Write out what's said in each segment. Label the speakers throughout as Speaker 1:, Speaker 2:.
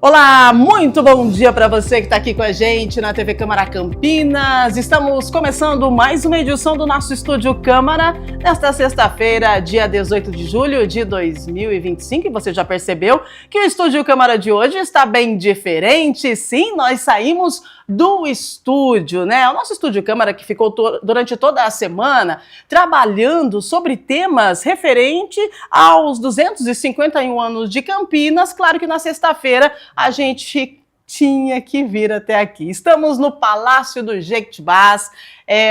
Speaker 1: Olá, muito bom dia para você que está aqui com a gente na TV Câmara Campinas. Estamos começando mais uma edição do nosso Estúdio Câmara nesta sexta-feira, dia 18 de julho de 2025. E você já percebeu que o Estúdio Câmara de hoje está bem diferente? Sim, nós saímos do estúdio, né? O nosso Estúdio Câmara que ficou durante toda a semana trabalhando sobre temas referentes aos 251 anos de Campinas. Claro que na sexta-feira a gente tinha que vir até aqui. Estamos no Palácio do Jequitibás,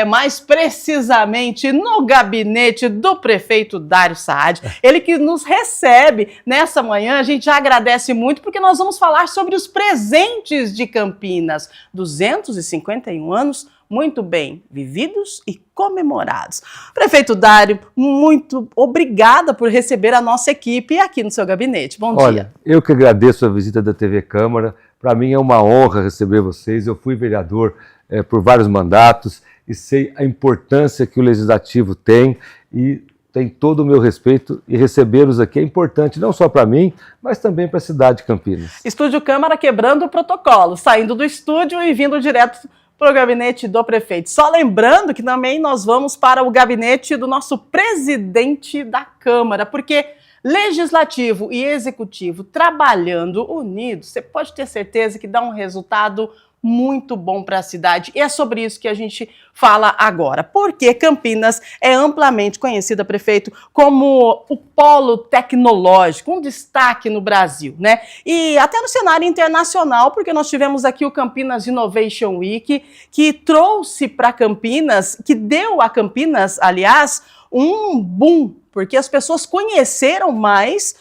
Speaker 1: mais precisamente no gabinete do prefeito Dário Saad. Ele que nos recebe nessa manhã, a gente já agradece muito porque nós vamos falar sobre os presentes de Campinas. 251 anos muito bem vividos e comemorados. Prefeito Dário, muito obrigada por receber a nossa equipe aqui no seu gabinete. Bom dia.
Speaker 2: Olha, eu que agradeço a visita da TV Câmara. Para mim é uma honra receber vocês. Eu fui vereador por vários mandatos e sei a importância que o Legislativo tem e tem todo o meu respeito, e recebê-los aqui é importante, não só para mim, mas também para a cidade de Campinas.
Speaker 1: Estúdio Câmara quebrando o protocolo, saindo do estúdio e vindo direto para o gabinete do prefeito. Só lembrando que também nós vamos para o gabinete do nosso presidente da Câmara, porque Legislativo e Executivo trabalhando unidos, você pode ter certeza que dá um resultado muito bom para a cidade. E é sobre isso que a gente fala agora. Porque Campinas é amplamente conhecida, prefeito, como o polo tecnológico, um destaque no Brasil, né? E até no cenário internacional, porque nós tivemos aqui o Campinas Innovation Week, que trouxe para Campinas, que deu a Campinas, aliás, um boom, porque as pessoas conheceram mais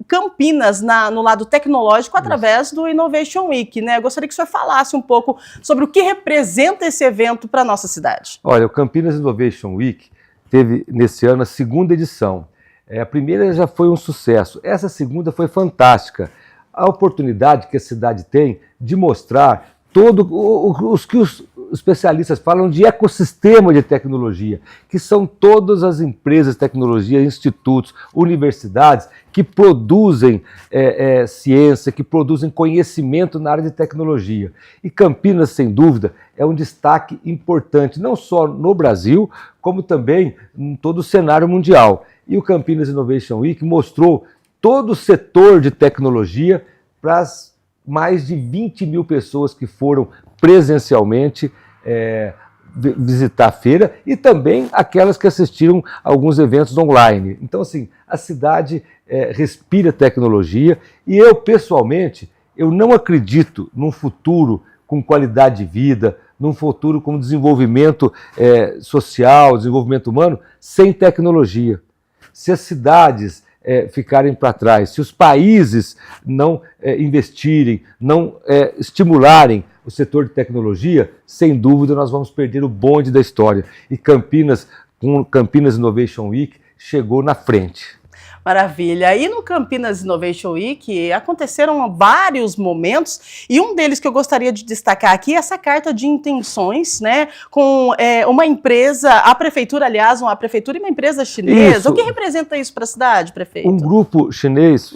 Speaker 1: Campinas no lado tecnológico através do Innovation Week, né? Eu gostaria que o senhor falasse um pouco sobre o que representa esse evento para a nossa cidade.
Speaker 2: Olha, o Campinas Innovation Week teve nesse ano a segunda edição. A primeira já foi um sucesso, essa segunda foi fantástica. A oportunidade que a cidade tem de mostrar os que os especialistas falam de ecossistema de tecnologia, que são todas as empresas de tecnologia, institutos, universidades que produzem ciência, que produzem conhecimento na área de tecnologia. E Campinas, sem dúvida, é um destaque importante, não só no Brasil, como também em todo o cenário mundial. E o Campinas Innovation Week mostrou todo o setor de tecnologia para as mais de 20 mil pessoas que foram presencialmente visitar a feira e também aquelas que assistiram a alguns eventos online. Então, assim, a cidade respira tecnologia e eu, pessoalmente, eu não acredito num futuro com qualidade de vida, num futuro com desenvolvimento social, desenvolvimento humano, sem tecnologia. Se as cidades ficarem para trás, se os países não investirem, não estimularem o setor de tecnologia, sem dúvida nós vamos perder o bonde da história. E Campinas, com o Campinas Innovation Week, chegou na frente.
Speaker 1: Maravilha. E no Campinas Innovation Week aconteceram vários momentos e um deles que eu gostaria de destacar aqui é essa carta de intenções, né, com uma empresa, a prefeitura, aliás, uma prefeitura e uma empresa chinesa. Isso. O que representa isso para a cidade, prefeito?
Speaker 2: Um grupo chinês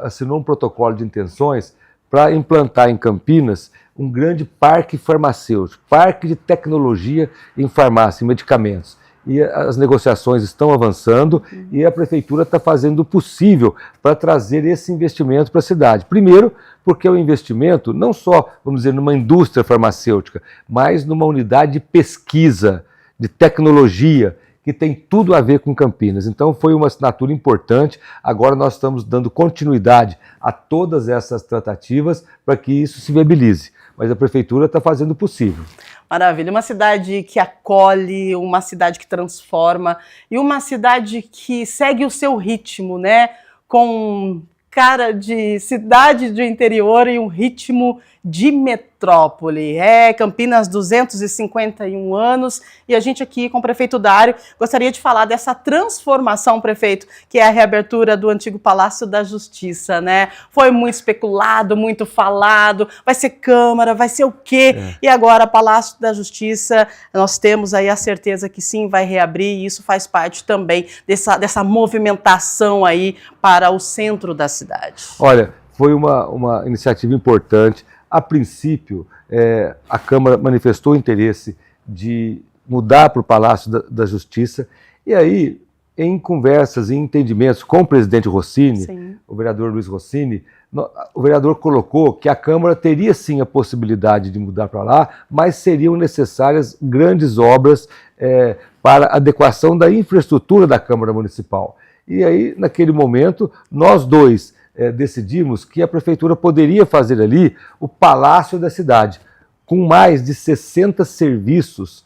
Speaker 2: assinou um protocolo de intenções para implantar em Campinas um grande parque farmacêutico, parque de tecnologia em farmácia, em medicamentos. E as negociações estão avançando e a prefeitura está fazendo o possível para trazer esse investimento para a cidade. Primeiro, porque é um investimento não só, vamos dizer, numa indústria farmacêutica, mas numa unidade de pesquisa, de tecnologia, que tem tudo a ver com Campinas. Então foi uma assinatura importante, agora nós estamos dando continuidade a todas essas tratativas para que isso se viabilize. Mas a prefeitura está fazendo o possível.
Speaker 1: Maravilha, uma cidade que acolhe, uma cidade que transforma e uma cidade que segue o seu ritmo, né? Com cara de cidade do interior e um ritmo de metrópole. Campinas, 251 anos, e a gente aqui com o prefeito Dário gostaria de falar dessa transformação, prefeito, que é a reabertura do antigo Palácio da Justiça, né? Foi muito especulado, muito falado, vai ser Câmara, vai ser o quê? E agora, Palácio da Justiça, nós temos aí a certeza que sim, vai reabrir, e isso faz parte também dessa movimentação aí para o centro da cidade.
Speaker 2: Olha, foi uma iniciativa importante. A princípio, a Câmara manifestou interesse de mudar para o Palácio da Justiça, e aí, em conversas e entendimentos com o presidente Rossini, sim, o vereador Luiz Rossini, o vereador colocou que a Câmara teria sim a possibilidade de mudar para lá, mas seriam necessárias grandes obras para adequação da infraestrutura da Câmara Municipal. E aí, naquele momento, nós dois decidimos que a Prefeitura poderia fazer ali o Palácio da Cidade, com mais de 60 serviços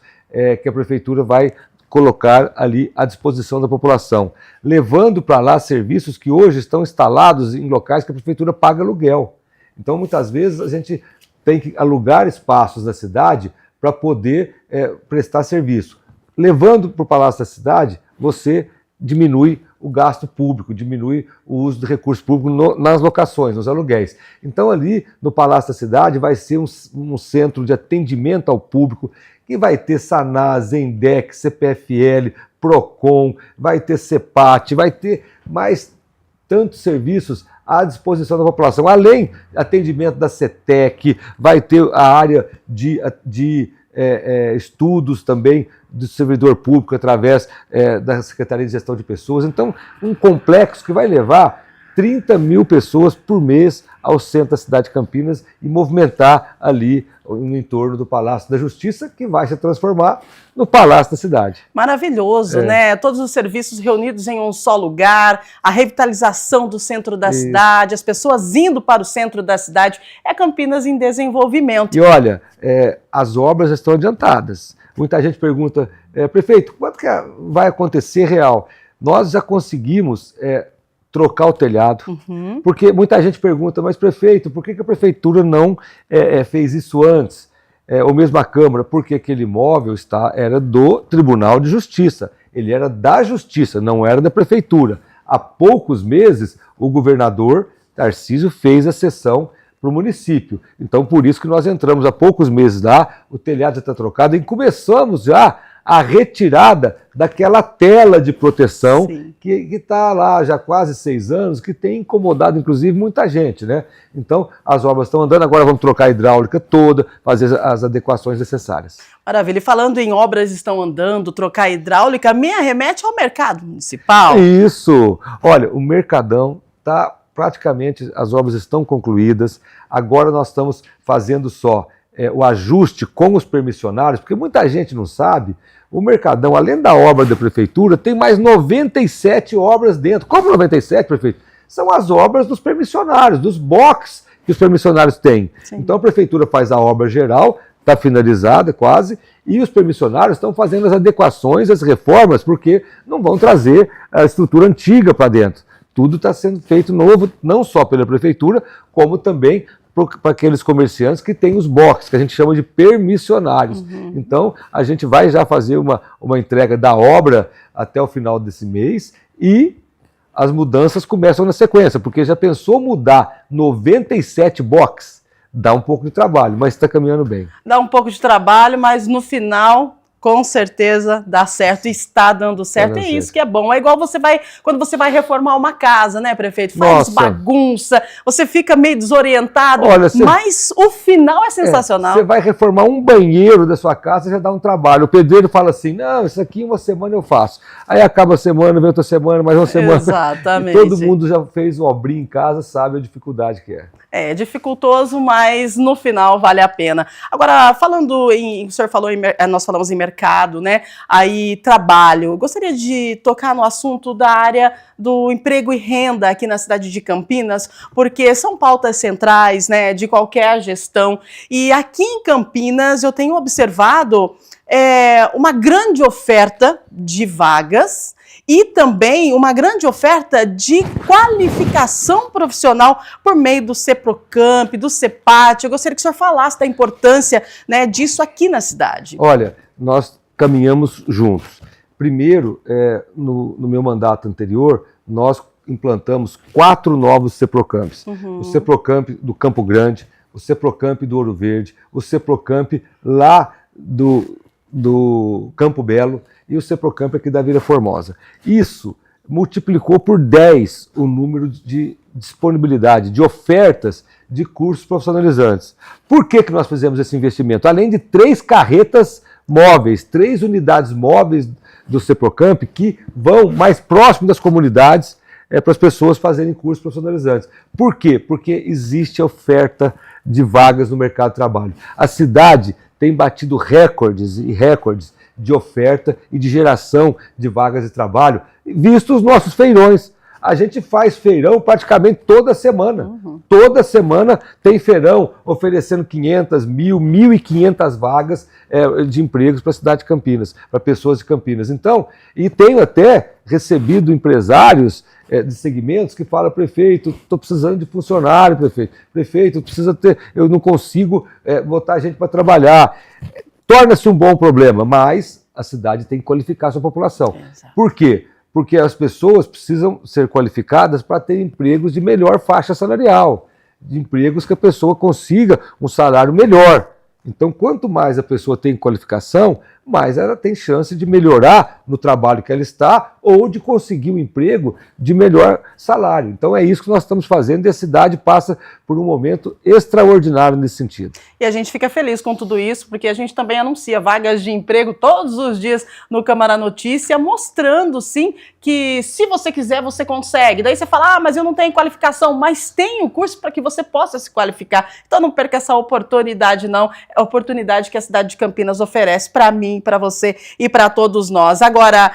Speaker 2: que a Prefeitura vai colocar ali à disposição da população, levando para lá serviços que hoje estão instalados em locais que a Prefeitura paga aluguel. Então, muitas vezes, a gente tem que alugar espaços na cidade para poder prestar serviço. Levando para o Palácio da Cidade, você diminui o gasto público, diminui o uso de recursos públicos nas locações, nos aluguéis. Então, ali no Palácio da Cidade vai ser um centro de atendimento ao público, que vai ter Sanar, Zendec, CPFL, Procon, vai ter CEPAT, vai ter mais tantos serviços à disposição da população. Além do atendimento da CETEC, vai ter a área de estudos também do servidor público através da Secretaria de Gestão de Pessoas. Então, um complexo que vai levar 30 mil pessoas por mês ao centro da cidade de Campinas e movimentar ali no entorno do Palácio da Justiça, que vai se transformar no Palácio da Cidade.
Speaker 1: Maravilhoso, né? Todos os serviços reunidos em um só lugar, a revitalização do centro da cidade, as pessoas indo para o centro da cidade. É Campinas em desenvolvimento.
Speaker 2: E olha, as obras já estão adiantadas. Muita gente pergunta, prefeito, quanto que vai acontecer real? Nós já conseguimos trocar o telhado, porque muita gente pergunta, mas prefeito, por que a prefeitura não fez isso antes? Ou mesmo a Câmara, porque aquele imóvel era do Tribunal de Justiça, ele era da Justiça, não era da prefeitura. Há poucos meses, o governador Tarcísio fez a cessão para o município. Então, por isso que nós entramos há poucos meses lá, o telhado já está trocado e começamos já a retirada daquela tela de proteção que está lá já há quase 6 anos, que tem incomodado, inclusive, muita gente, né? Então, as obras estão andando, agora vamos trocar a hidráulica toda, fazer as adequações necessárias.
Speaker 1: Maravilha. E falando em obras estão andando, trocar a hidráulica, me arremete ao mercado municipal.
Speaker 2: Isso! Olha, o Mercadão está praticamente, as obras estão concluídas, agora nós estamos fazendo só o ajuste com os permissionários, porque muita gente não sabe, o Mercadão, além da obra da prefeitura, tem mais 97 obras dentro. Como 97, prefeito? São as obras dos permissionários, dos boxes que os permissionários têm. Sim. Então a prefeitura faz a obra geral, está finalizada quase, e os permissionários estão fazendo as adequações, as reformas, porque não vão trazer a estrutura antiga para dentro. Tudo está sendo feito novo, não só pela prefeitura, como também para aqueles comerciantes que têm os boxes, que a gente chama de permissionários. Então, a gente vai já fazer uma entrega da obra até o final desse mês e as mudanças começam na sequência, porque já pensou mudar 97 boxes? Dá um pouco de trabalho, mas está caminhando bem.
Speaker 1: Dá um pouco de trabalho, mas no final, com certeza, dá certo e está dando certo. E isso que é bom. É igual quando você vai reformar uma casa, né, prefeito? Faz bagunça, você fica meio desorientado, mas o final é sensacional.
Speaker 2: Você vai reformar um banheiro da sua casa, já dá um trabalho. O pedreiro fala assim, não, isso aqui em uma semana eu faço. Aí acaba a semana, vem outra semana, mais uma semana.
Speaker 1: Exatamente.
Speaker 2: E todo mundo já fez uma obrinha em casa, sabe a dificuldade que é.
Speaker 1: É dificultoso, mas no final vale a pena. Agora, o senhor falou, nós falamos em mercado, né? Aí, trabalho. Gostaria de tocar no assunto da área do emprego e renda aqui na cidade de Campinas, porque são pautas centrais, né, de qualquer gestão. E aqui em Campinas eu tenho observado uma grande oferta de vagas e também uma grande oferta de qualificação profissional por meio do CEPROCAMP, do CEPAT. Eu gostaria que o senhor falasse da importância, né, disso aqui na cidade.
Speaker 2: Olha, nós caminhamos juntos. Primeiro, no meu mandato anterior, nós implantamos 4 novos CEPROCAMPs. O CEPROCAMP do Campo Grande, o CEPROCAMP do Ouro Verde, o CEPROCAMP lá do Campo Belo e o CEPROCAMP aqui da Vila Formosa. Isso multiplicou por 10 o número de disponibilidade de ofertas de cursos profissionalizantes. Por que nós fizemos esse investimento? Além de 3 carretas móveis, 3 unidades móveis do Ceprocamp que vão mais próximo das comunidades para as pessoas fazerem cursos profissionalizantes. Por quê? Porque existe oferta de vagas no mercado de trabalho. A cidade tem batido recordes e recordes de oferta e de geração de vagas de trabalho, visto os nossos feirões. A gente faz feirão praticamente toda semana. Toda semana tem feirão oferecendo 500, 1.000, 1.500 vagas de empregos para a cidade de Campinas, para pessoas de Campinas. Então, e tenho até recebido empresários de segmentos que falam: prefeito, estou precisando de funcionário, prefeito, eu não consigo botar gente para trabalhar. Torna-se um bom problema, mas a cidade tem que qualificar a sua população. Exato. Por quê? Porque as pessoas precisam ser qualificadas para ter empregos de melhor faixa salarial, de empregos que a pessoa consiga um salário melhor. Então, quanto mais a pessoa tem qualificação, mais ela tem chance de melhorar no trabalho que ela está ou de conseguir um emprego de melhor salário. Então é isso que nós estamos fazendo e a cidade passa por um momento extraordinário nesse sentido.
Speaker 1: E a gente fica feliz com tudo isso, porque a gente também anuncia vagas de emprego todos os dias no Câmara Notícia, mostrando sim que se você quiser, você consegue. Daí você fala: mas eu não tenho qualificação, mas tem o curso para que você possa se qualificar. Então não perca essa oportunidade não, é a oportunidade que a cidade de Campinas oferece para mim, para você e para todos nós. Agora,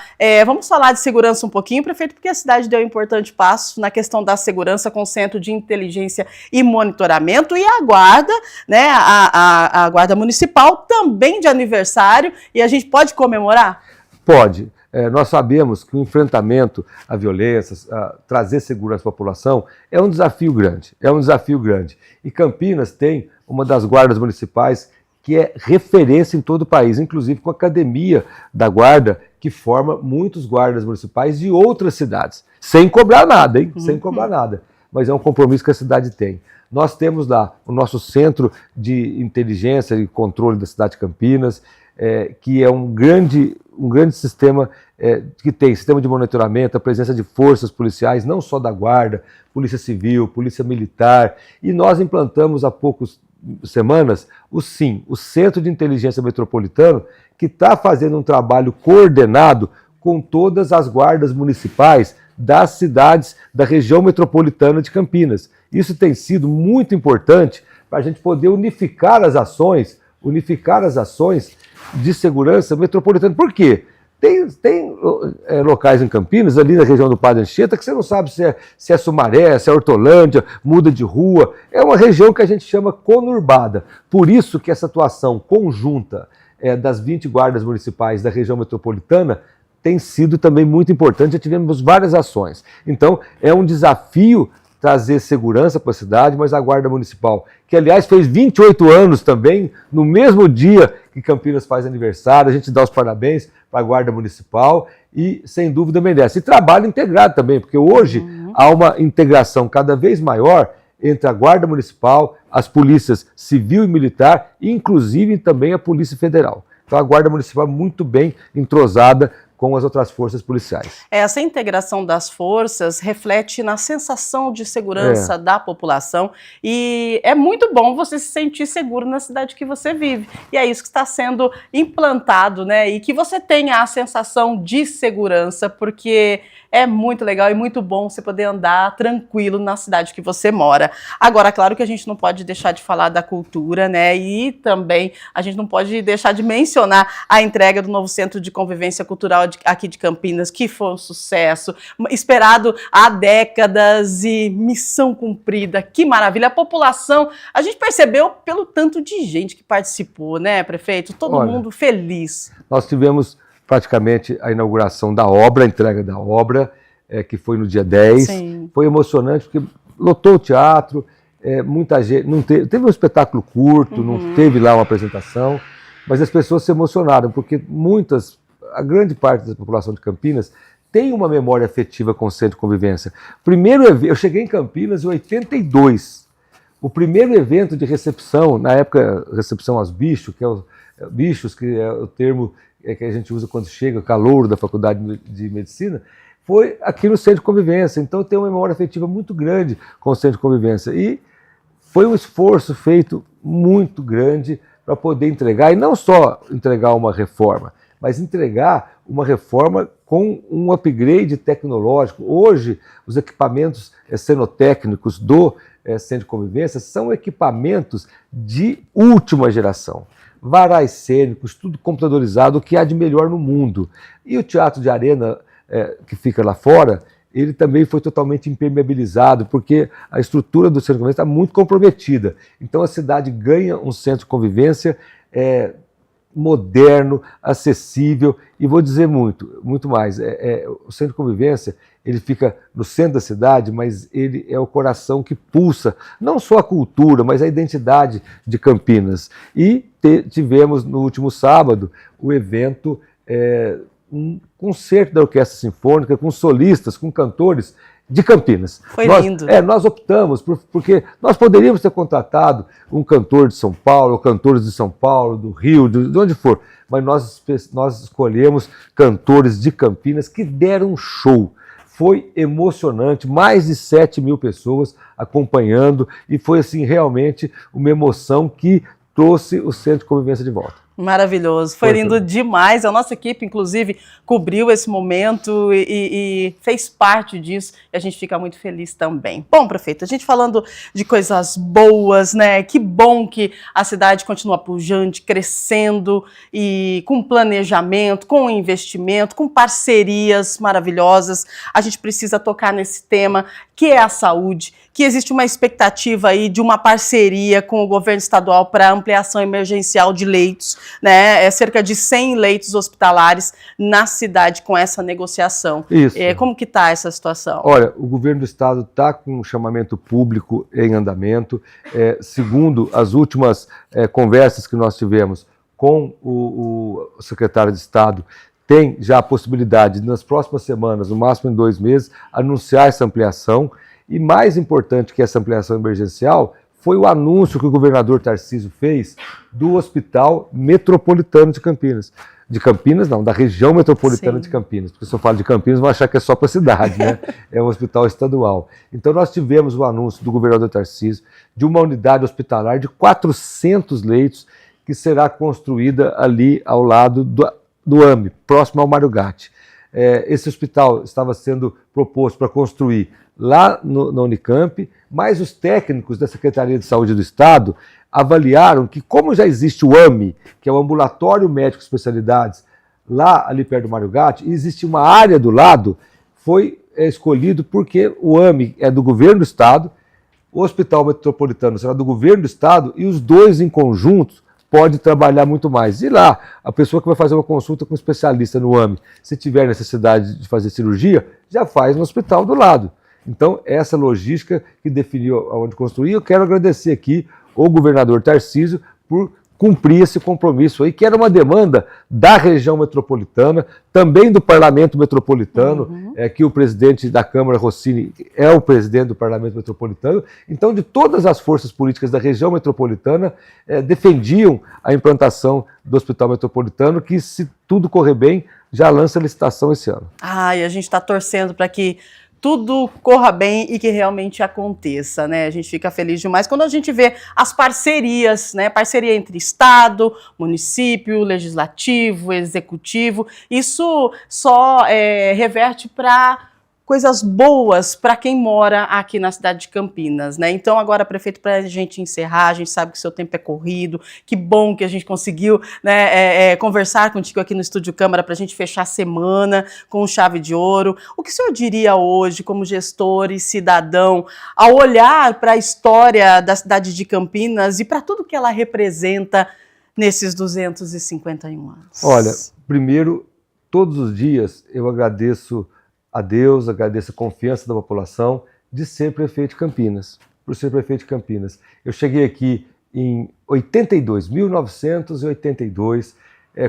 Speaker 1: vamos falar de segurança um pouquinho, prefeito, porque a cidade deu um importante passo na questão da segurança com o Centro de Inteligência e Monitoramento e a Guarda, né, a Guarda Municipal também de aniversário, e a gente pode comemorar?
Speaker 2: Pode. Nós sabemos que o enfrentamento à violência, trazer segurança à população, é um desafio grande, E Campinas tem uma das guardas municipais que é referência em todo o país, inclusive com a academia da guarda, que forma muitos guardas municipais de outras cidades, sem cobrar nada, hein? Sem cobrar nada. Mas é um compromisso que a cidade tem. Nós temos lá o nosso Centro de Inteligência e Controle da cidade de Campinas, que é um grande sistema que tem sistema de monitoramento, a presença de forças policiais, não só da Guarda, Polícia Civil, Polícia Militar, e nós implantamos há poucas semanas o SIM, o Centro de Inteligência Metropolitano, que está fazendo um trabalho coordenado com todas as guardas municipais das cidades da região metropolitana de Campinas. Isso tem sido muito importante para a gente poder unificar as ações de segurança metropolitana. Por quê? Tem locais em Campinas, ali na região do Padre Anchieta, que você não sabe se é Sumaré, se é Hortolândia, muda de rua. É uma região que a gente chama conurbada. Por isso que essa atuação conjunta das 20 guardas municipais da região metropolitana tem sido também muito importante. Já tivemos várias ações. Então, é um desafio trazer segurança para a cidade, mas a Guarda Municipal, que aliás fez 28 anos também, no mesmo dia que Campinas faz aniversário, a gente dá os parabéns para a Guarda Municipal e, sem dúvida, merece. E trabalho integrado também, porque hoje há uma integração cada vez maior entre a Guarda Municipal, as polícias civil e militar, e inclusive também a Polícia Federal. Então a Guarda Municipal é muito bem entrosada com as outras forças policiais.
Speaker 1: Essa integração das forças reflete na sensação de segurança da população e é muito bom você se sentir seguro na cidade que você vive. E é isso que está sendo implantado, né? E que você tenha a sensação de segurança, porque é muito legal e muito bom você poder andar tranquilo na cidade que você mora. Agora, claro que a gente não pode deixar de falar da cultura, né? E também a gente não pode deixar de mencionar a entrega do novo Centro de Convivência Cultural aqui de Campinas, que foi um sucesso, esperado há décadas e missão cumprida. Que maravilha! A população, a gente percebeu pelo tanto de gente que participou, né, prefeito? Todo mundo feliz.
Speaker 2: Nós tivemos praticamente a inauguração da obra, a entrega da obra, que foi no dia 10. Sim. Foi emocionante, porque lotou o teatro, muita gente, não teve um espetáculo curto, não teve lá uma apresentação, mas as pessoas se emocionaram, porque a grande parte da população de Campinas tem uma memória afetiva com o Centro de Convivência. Eu cheguei em Campinas em 82. O primeiro evento de recepção, na época, recepção aos bichos, que é o termo que a gente usa quando chega, calouro da Faculdade de Medicina, foi aqui no Centro de Convivência. Então tem uma memória afetiva muito grande com o Centro de Convivência. E foi um esforço feito muito grande para poder entregar, e não só entregar uma reforma, mas entregar uma reforma com um upgrade tecnológico. Hoje, os equipamentos cenotécnicos do Centro de Convivência são equipamentos de última geração. Varais cênicos, tudo computadorizado, o que há de melhor no mundo. E o Teatro de Arena, que fica lá fora, ele também foi totalmente impermeabilizado, porque a estrutura do Centro de Convivência está muito comprometida. Então a cidade ganha um Centro de Convivência moderno, acessível, e vou dizer muito mais. O Centro de Convivência, ele fica no centro da cidade, mas ele é o coração que pulsa, não só a cultura, mas a identidade de Campinas. E tivemos no último sábado o evento, um concerto da Orquestra Sinfônica, com solistas, com cantores de Campinas.
Speaker 1: Foi lindo.
Speaker 2: Nós optamos, porque nós poderíamos ter contratado um cantor de São Paulo, ou cantores de São Paulo, do Rio, de onde for, mas nós escolhemos cantores de Campinas que deram um show. Foi emocionante, mais de 7.000 pessoas acompanhando, e foi assim realmente uma emoção que trouxe o Centro de Convivência de volta.
Speaker 1: Maravilhoso, foi lindo demais. A nossa equipe, inclusive, cobriu esse momento e fez parte disso, e a gente fica muito feliz também. Bom, prefeito, a gente falando de coisas boas, né? Que bom que a cidade continua pujante, crescendo, e com planejamento, com investimento, com parcerias maravilhosas. A gente precisa tocar nesse tema, que é a saúde, que existe uma expectativa aí de uma parceria com o governo estadual para ampliação emergencial de leitos, né? Cerca de 100 leitos hospitalares na cidade com essa negociação.
Speaker 2: Isso.
Speaker 1: Como que está essa situação?
Speaker 2: Olha, o governo do estado está com um chamamento público em andamento. Segundo as últimas conversas que nós tivemos com o secretário de Estado, tem já a possibilidade, nas próximas semanas, no máximo em 2 meses, anunciar essa ampliação. E mais importante que essa ampliação emergencial foi o anúncio que o governador Tarcísio fez do Hospital Metropolitano de Campinas. De Campinas, não, da região metropolitana Sim. de Campinas. Porque se eu falo de Campinas, vão achar que é só para a cidade, né? É um hospital estadual. Então nós tivemos o anúncio do governador Tarcísio de uma unidade hospitalar de 400 leitos que será construída ali ao lado do AME, próximo ao Mário Gatti. Esse hospital estava sendo proposto para construir lá na Unicamp, mas os técnicos da Secretaria de Saúde do Estado avaliaram que, como já existe o AME, que é o Ambulatório Médico de Especialidades, lá ali perto do Mário Gatti, e existe uma área do lado, foi escolhido porque o AME é do governo do Estado, o Hospital Metropolitano será do governo do Estado, e os dois em conjunto pode trabalhar muito mais. E lá, a pessoa que vai fazer uma consulta com um especialista no AME, se tiver necessidade de fazer cirurgia, já faz no hospital do lado. Então, essa logística que definiu aonde construir, eu quero agradecer aqui ao governador Tarcísio por cumprir esse compromisso aí, que era uma demanda da região metropolitana, também do Parlamento Metropolitano, que o presidente da Câmara, Rossini, é o presidente do Parlamento Metropolitano. Então, de todas as forças políticas da região metropolitana, defendiam a implantação do Hospital Metropolitano, que, se tudo correr bem, já lança a licitação esse ano.
Speaker 1: E a gente está torcendo para que tudo corra bem e que realmente aconteça, né? A gente fica feliz demais quando a gente vê as parcerias, né? Parceria entre Estado, município, legislativo, executivo. Isso só reverte para coisas boas para quem mora aqui na cidade de Campinas, né? Então, agora, prefeito, para a gente encerrar, a gente sabe que o seu tempo é corrido, que bom que a gente conseguiu, né, conversar contigo aqui no Estúdio Câmara para a gente fechar a semana com chave de ouro. O que o senhor diria hoje, como gestor e cidadão, ao olhar para a história da cidade de Campinas e para tudo que ela representa nesses 251 anos?
Speaker 2: Olha, primeiro, todos os dias eu agradeço a Deus, agradeço a confiança da população de ser prefeito de Campinas, por ser prefeito de Campinas. Eu cheguei aqui em 1982,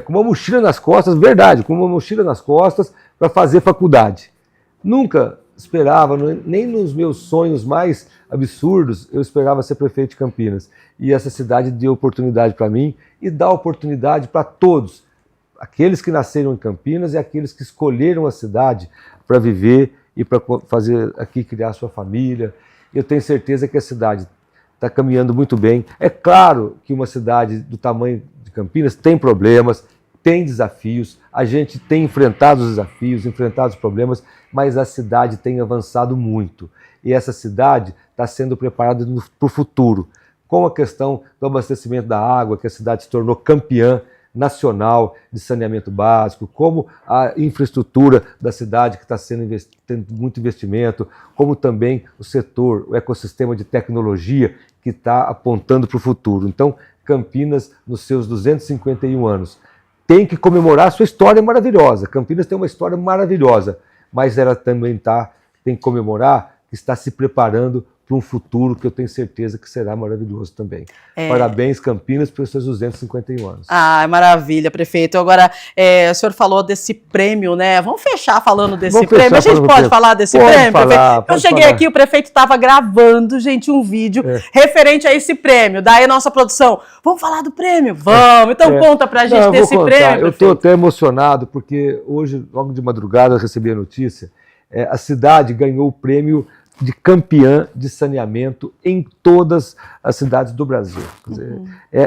Speaker 2: com uma mochila nas costas, verdade, com uma mochila nas costas para fazer faculdade. Nunca esperava, nem nos meus sonhos mais absurdos, eu esperava ser prefeito de Campinas. E essa cidade deu oportunidade para mim e dá oportunidade para todos, aqueles que nasceram em Campinas e aqueles que escolheram a cidade para viver e para fazer aqui, criar sua família. Eu tenho certeza que a cidade está caminhando muito bem. É claro que uma cidade do tamanho de Campinas tem problemas, tem desafios, a gente tem enfrentado os desafios, enfrentado os problemas, mas a cidade tem avançado muito. E essa cidade está sendo preparada para o futuro, com a questão do abastecimento da água, que a cidade se tornou campeã nacional de saneamento básico, como a infraestrutura da cidade que está tendo muito investimento, como também o setor, o ecossistema de tecnologia que está apontando para o futuro. Então, Campinas, nos seus 251 anos, tem que comemorar a sua história maravilhosa. Campinas tem uma história maravilhosa, mas ela também tem que comemorar que está se preparando para um futuro que eu tenho certeza que será maravilhoso também. Parabéns, Campinas, pelos seus 251 anos.
Speaker 1: Ah, maravilha, prefeito. Agora, o senhor falou desse prêmio, né? Vamos fechar falando desse prêmio. A gente pode falar desse prêmio, prefeito? Eu cheguei aqui, o prefeito estava gravando, gente, um vídeo referente a esse prêmio. Daí a nossa produção, vamos falar do prêmio? Vamos! Então conta pra gente desse prêmio.
Speaker 2: Eu estou até emocionado, porque hoje, logo de madrugada, eu recebi a notícia. A cidade ganhou o prêmio de campeã de saneamento em todas as cidades do Brasil. Quer dizer,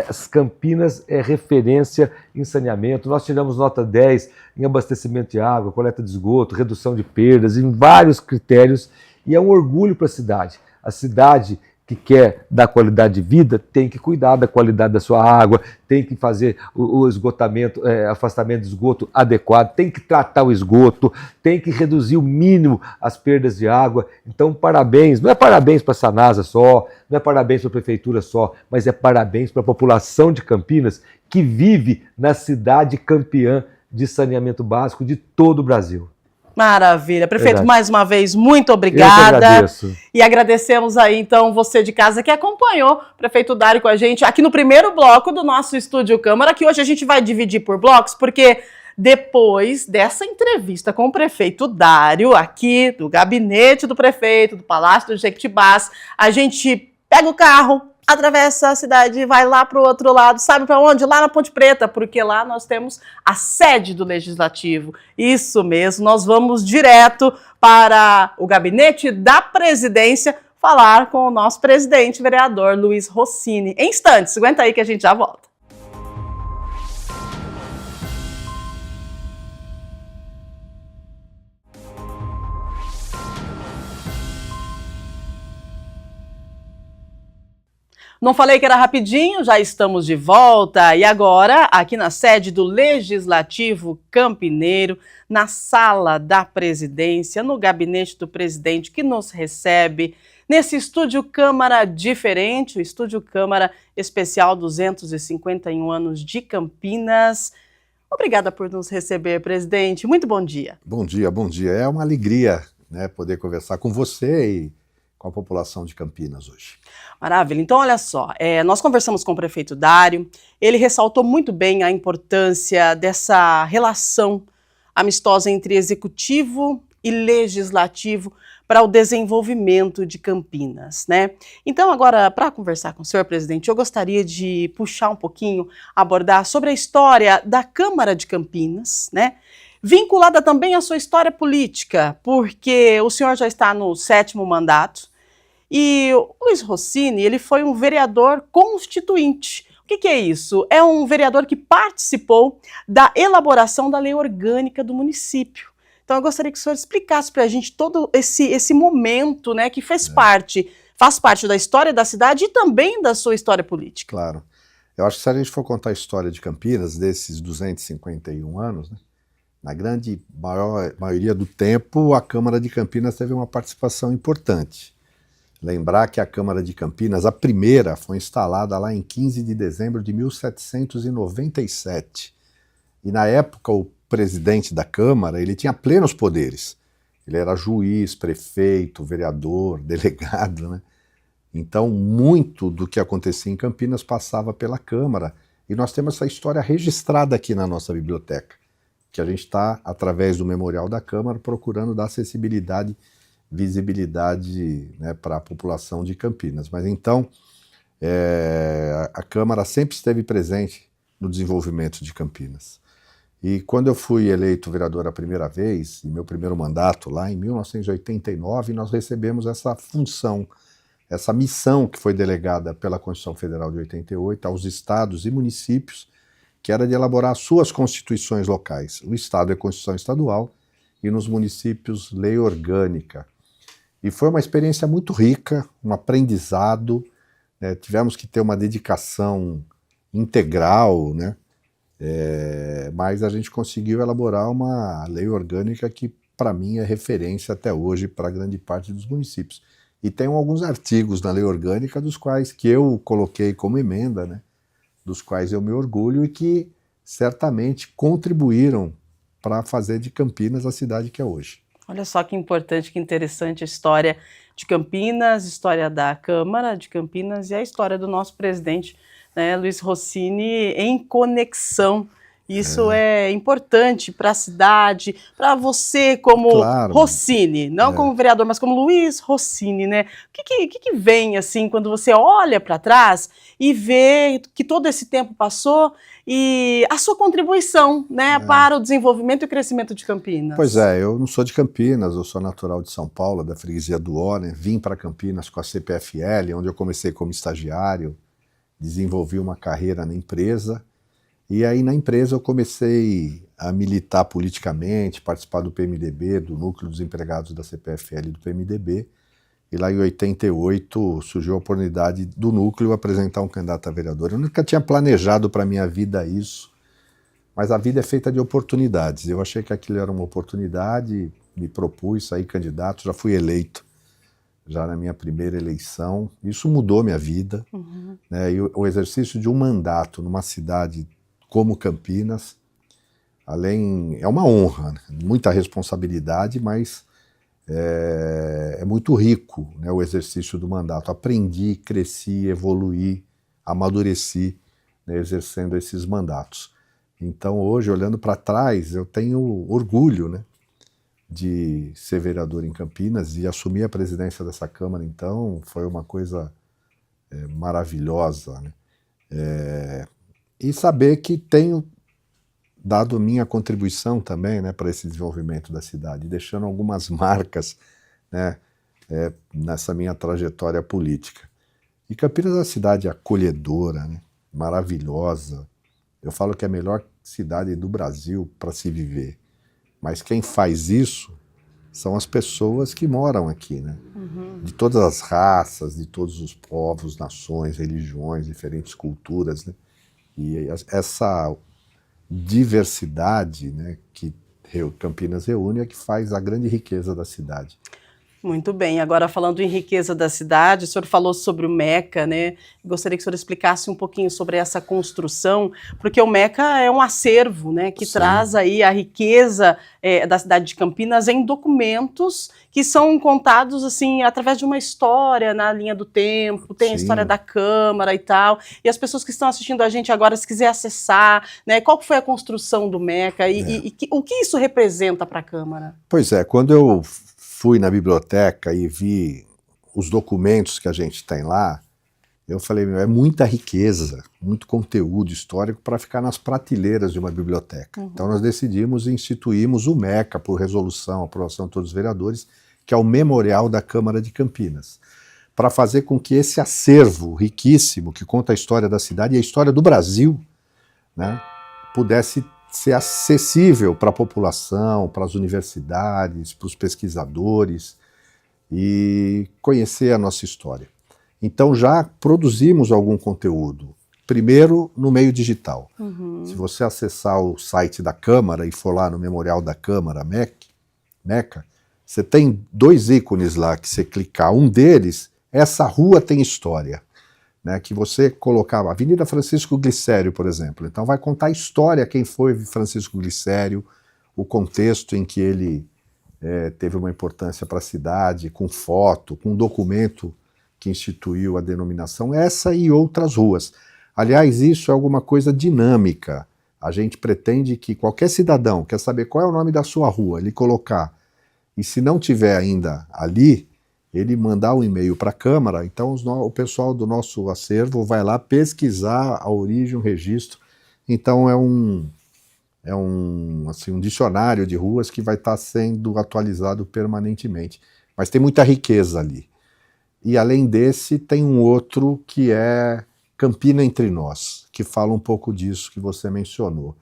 Speaker 2: as Campinas é referência em saneamento. Nós tiramos nota 10 em abastecimento de água, coleta de esgoto, redução de perdas, em vários critérios, e é um orgulho para a cidade. A cidade que quer dar qualidade de vida tem que cuidar da qualidade da sua água, tem que fazer o esgotamento, afastamento de esgoto adequado, tem que tratar o esgoto, tem que reduzir o mínimo as perdas de água. Então, parabéns, não é parabéns para a Sanasa só, não é parabéns para a prefeitura só, mas é parabéns para a população de Campinas que vive na cidade campeã de saneamento básico de todo o Brasil.
Speaker 1: Maravilha. Prefeito, mais uma vez, muito obrigada.
Speaker 2: Eu que agradeço.
Speaker 1: E agradecemos aí, então, você de casa que acompanhou o prefeito Dário com a gente aqui no primeiro bloco do nosso Estúdio Câmara, que hoje a gente vai dividir por blocos, porque depois dessa entrevista com o prefeito Dário, aqui do gabinete do prefeito, do Palácio do Jequitibás, a gente pega o carro, atravessa a cidade e vai lá para o outro lado. Sabe para onde? Lá na Ponte Preta, porque lá nós temos a sede do Legislativo. Isso mesmo, nós vamos direto para o gabinete da presidência falar com o nosso presidente, vereador Luiz Rossini. Em instantes, aguenta aí que a gente já volta. Não falei que era rapidinho, já estamos de volta. E agora, aqui na sede do Legislativo Campineiro, na sala da presidência, no gabinete do presidente que nos recebe, nesse Estúdio Câmara diferente, o Estúdio Câmara Especial 251 anos de Campinas. Obrigada por nos receber, presidente. Muito bom dia.
Speaker 3: Bom dia, bom dia. É uma alegria, né, poder conversar com você e com a população de Campinas hoje.
Speaker 1: Maravilha. Então, olha só, nós conversamos com o prefeito Dário, ele ressaltou muito bem a importância dessa relação amistosa entre executivo e legislativo para o desenvolvimento de Campinas, né? Então, agora, para conversar com o senhor, presidente, eu gostaria de puxar um pouquinho, abordar sobre a história da Câmara de Campinas, né? Vinculada também à sua história política, porque o senhor já está no 7º mandato, e o Luiz Rossini, ele foi um vereador constituinte. O que é isso? É um vereador que participou da elaboração da lei orgânica do município. Então eu gostaria que o senhor explicasse para a gente todo esse momento, né, que faz parte da história da cidade e também da sua história política.
Speaker 3: Claro. Eu acho que se a gente for contar a história de Campinas, desses 251 anos, né, na grande maioria do tempo, a Câmara de Campinas teve uma participação importante. Lembrar que a Câmara de Campinas, a primeira, foi instalada lá em 15 de dezembro de 1797. E na época o presidente da Câmara, ele tinha plenos poderes. Ele era juiz, prefeito, vereador, delegado, né? Então muito do que acontecia em Campinas passava pela Câmara. E nós temos essa história registrada aqui na nossa biblioteca, que a gente está, através do Memorial da Câmara, procurando dar acessibilidade, visibilidade, né, para a população de Campinas. Mas então, a Câmara sempre esteve presente no desenvolvimento de Campinas. E quando eu fui eleito vereador a primeira vez, em meu primeiro mandato, lá em 1989, nós recebemos essa função, essa missão que foi delegada pela Constituição Federal de 88 aos estados e municípios, que era de elaborar suas constituições locais. O estado é Constituição Estadual e nos municípios lei orgânica. E foi uma experiência muito rica, um aprendizado, né? Tivemos que ter uma dedicação integral, né? Mas a gente conseguiu elaborar uma lei orgânica que, para mim, é referência até hoje para grande parte dos municípios. E tem alguns artigos na lei orgânica dos quais que eu coloquei como emenda, né? Dos quais eu me orgulho e que certamente contribuíram para fazer de Campinas a cidade que é hoje.
Speaker 1: Olha só que importante, que interessante a história de Campinas, a história da Câmara de Campinas e a história do nosso presidente, né, Luiz Rossini, em conexão. Isso é importante para a cidade, para você como
Speaker 3: Claro.
Speaker 1: Rossini, não como vereador, mas como Luiz Rossini, né? O que vem assim quando você olha para trás e vê que todo esse tempo passou e a sua contribuição, né, para o desenvolvimento e o crescimento de Campinas?
Speaker 3: Pois é, eu não sou de Campinas, eu sou natural de São Paulo, da freguesia do Ó, né? Vim para Campinas com a CPFL, onde eu comecei como estagiário, desenvolvi uma carreira na empresa. E aí na empresa eu comecei a militar politicamente, participar do PMDB, do Núcleo dos Empregados da CPFL e do PMDB. E lá em 88 surgiu a oportunidade do Núcleo apresentar um candidato a vereador. Eu nunca tinha planejado para a minha vida isso, mas a vida é feita de oportunidades. Eu achei que aquilo era uma oportunidade, me propus sair candidato, já fui eleito já na minha primeira eleição. Isso mudou minha vida. Né? E o exercício de um mandato numa cidade como Campinas, é uma honra, né? Muita responsabilidade, mas é muito rico, né, o exercício do mandato. Aprendi, cresci, evoluí, amadureci, né, exercendo esses mandatos. Então hoje, olhando para trás, eu tenho orgulho, né, de ser vereador em Campinas e assumir a presidência dessa Câmara, então foi uma coisa maravilhosa, né? E saber que tenho dado minha contribuição também, né, para esse desenvolvimento da cidade, deixando algumas marcas, né, nessa minha trajetória política. E Campinas é uma cidade acolhedora, né, maravilhosa. Eu falo que é a melhor cidade do Brasil para se viver. Mas quem faz isso são as pessoas que moram aqui, né? De todas as raças, de todos os povos, nações, religiões, diferentes culturas, né? E essa diversidade, né, que Campinas reúne é que faz a grande riqueza da cidade.
Speaker 1: Muito bem, agora falando em riqueza da cidade, o senhor falou sobre o Meca, né? Gostaria que o senhor explicasse um pouquinho sobre essa construção, porque o Meca é um acervo, né, que traz aí a riqueza da cidade de Campinas em documentos que são contados assim através de uma história na linha do tempo, tem a história da Câmara e tal, e as pessoas que estão assistindo a gente agora, se quiser acessar, né, qual foi a construção do Meca e o que isso representa para a Câmara?
Speaker 3: Pois é, quando eu fui na biblioteca e vi os documentos que a gente tem lá, eu falei, é muita riqueza, muito conteúdo histórico para ficar nas prateleiras de uma biblioteca. Então nós decidimos e instituímos o MECA, por resolução, aprovação de todos os vereadores, que é o Memorial da Câmara de Campinas, para fazer com que esse acervo riquíssimo, que conta a história da cidade e a história do Brasil, né, pudesse ser acessível para a população, para as universidades, para os pesquisadores e conhecer a nossa história. Então já produzimos algum conteúdo, primeiro no meio digital. Se você acessar o site da Câmara e for lá no Memorial da Câmara, Meca, você tem 2 ícones lá que você clicar. Um deles, essa rua tem história. Né, que você colocava, Avenida Francisco Glicério, por exemplo. Então vai contar a história, quem foi Francisco Glicério, o contexto em que ele teve uma importância para a cidade, com foto, com documento que instituiu a denominação, essa e outras ruas. Aliás, isso é alguma coisa dinâmica. A gente pretende que qualquer cidadão quer saber qual é o nome da sua rua, ele colocar, e se não tiver ainda ali, ele mandar um e-mail para a Câmara, então o pessoal do nosso acervo vai lá pesquisar a origem, o registro. Então é é um dicionário de ruas que vai estar sendo atualizado permanentemente. Mas tem muita riqueza ali. E além desse, tem um outro que é Campina Entre Nós, que fala um pouco disso que você mencionou.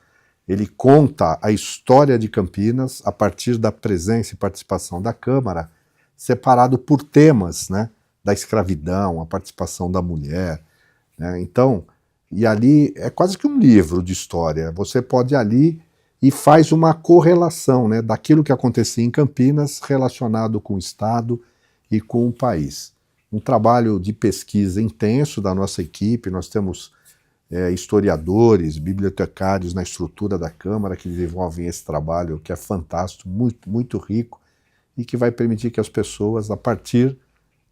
Speaker 3: Ele conta a história de Campinas a partir da presença e participação da Câmara, separado por temas, né? Da escravidão, a participação da mulher, né? Então, e ali é quase que um livro de história. Você pode ir ali e faz uma correlação, né, daquilo que acontecia em Campinas relacionado com o Estado e com o país. Um trabalho de pesquisa intenso da nossa equipe. Nós temos historiadores, bibliotecários na estrutura da Câmara que desenvolvem esse trabalho, que é fantástico, muito, muito rico, e que vai permitir que as pessoas, a partir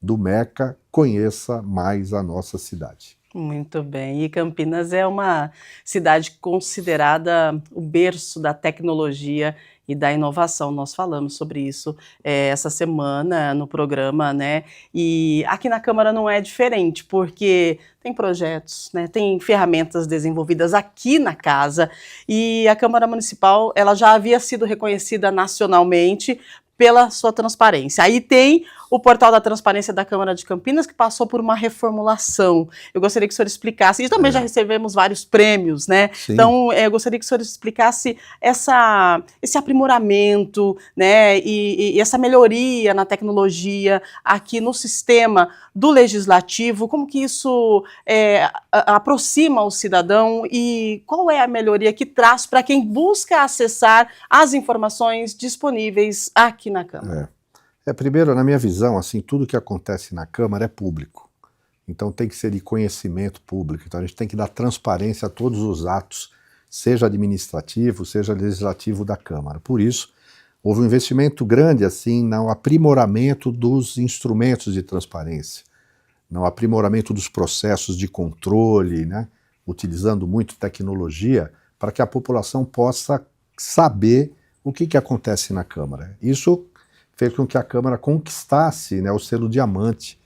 Speaker 3: do Meca, conheçam mais a nossa cidade.
Speaker 1: Muito bem. E Campinas é uma cidade considerada o berço da tecnologia e da inovação. Nós falamos sobre isso essa semana no programa, né? E aqui na Câmara não é diferente, porque tem projetos, né? Tem ferramentas desenvolvidas aqui na casa, e a Câmara Municipal ela já havia sido reconhecida nacionalmente pela sua transparência. Aí tem o portal da transparência da Câmara de Campinas, que passou por uma reformulação. Eu gostaria que o senhor explicasse, e também já recebemos vários prêmios, né?
Speaker 3: Sim.
Speaker 1: Então, eu gostaria que o senhor explicasse esse aprimoramento, né, e essa melhoria na tecnologia aqui no sistema do Legislativo, como que isso aproxima o cidadão e qual é a melhoria que traz para quem busca acessar as informações disponíveis aqui na Câmara?
Speaker 3: Primeiro, na minha visão, assim, tudo que acontece na Câmara é público. Então tem que ser de conhecimento público. Então a gente tem que dar transparência a todos os atos, seja administrativo, seja legislativo da Câmara. Por isso, houve um investimento grande assim no aprimoramento dos instrumentos de transparência, no aprimoramento dos processos de controle, né, utilizando muito tecnologia para que a população possa saber o que acontece na Câmara. Isso fez com que a Câmara conquistasse, né, o selo diamante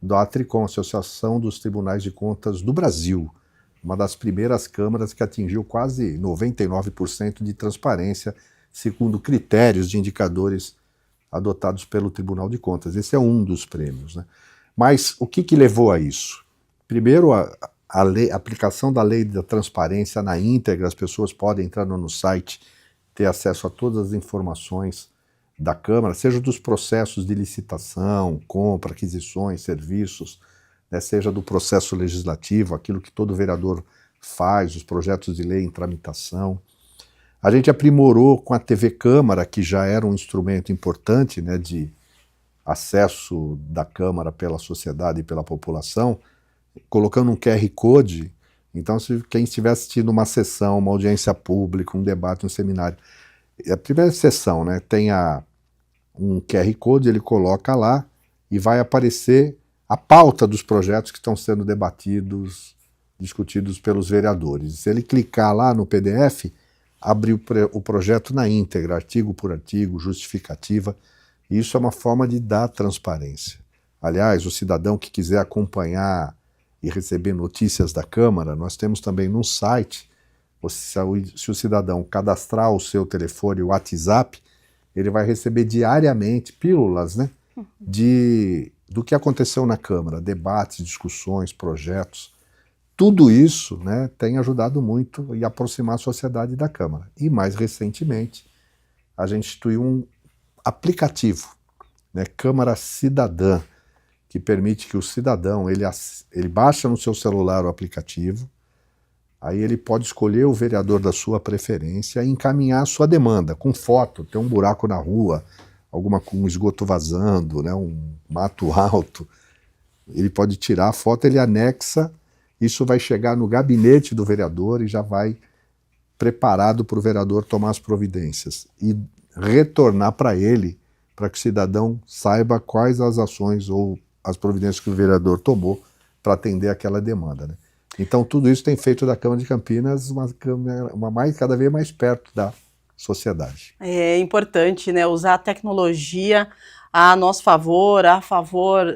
Speaker 3: da Atricom, Associação dos Tribunais de Contas do Brasil, uma das primeiras câmaras que atingiu quase 99% de transparência, segundo critérios de indicadores adotados pelo Tribunal de Contas. Esse é um dos prêmios, né? Mas o que levou a isso? Primeiro, a aplicação da lei da transparência na íntegra. As pessoas podem entrar no site, ter acesso a todas as informações da Câmara, seja dos processos de licitação, compra, aquisições, serviços, né, seja do processo legislativo, aquilo que todo vereador faz, os projetos de lei em tramitação. A gente aprimorou com a TV Câmara, que já era um instrumento importante, né, de acesso da Câmara pela sociedade e pela população, colocando um QR Code. Então, se quem estiver assistindo uma sessão, uma audiência pública, um debate, um seminário, a primeira sessão, né, tem um QR Code, ele coloca lá e vai aparecer a pauta dos projetos que estão sendo debatidos, discutidos pelos vereadores. Se ele clicar lá no PDF, abre o projeto na íntegra, artigo por artigo, justificativa. Isso é uma forma de dar transparência. Aliás, o cidadão que quiser acompanhar e receber notícias da Câmara, nós temos também no site, se o cidadão cadastrar o seu telefone, o WhatsApp, ele vai receber diariamente pílulas, né, do que aconteceu na Câmara, debates, discussões, projetos. Tudo isso, né, tem ajudado muito a aproximar a sociedade da Câmara. E mais recentemente, a gente instituiu um aplicativo, né, Câmara Cidadã, que permite que o cidadão, ele baixa no seu celular o aplicativo, aí ele pode escolher o vereador da sua preferência e encaminhar a sua demanda, com foto, tem um buraco na rua, um esgoto vazando, né, um mato alto, ele pode tirar a foto, ele anexa, isso vai chegar no gabinete do vereador e já vai preparado para o vereador tomar as providências e retornar para ele, para que o cidadão saiba quais as ações ou as providências que o vereador tomou para atender aquela demanda, né? Então tudo isso tem feito da Câmara de Campinas cada vez mais perto da sociedade.
Speaker 1: É importante, né, usar a tecnologia a nosso favor, a favor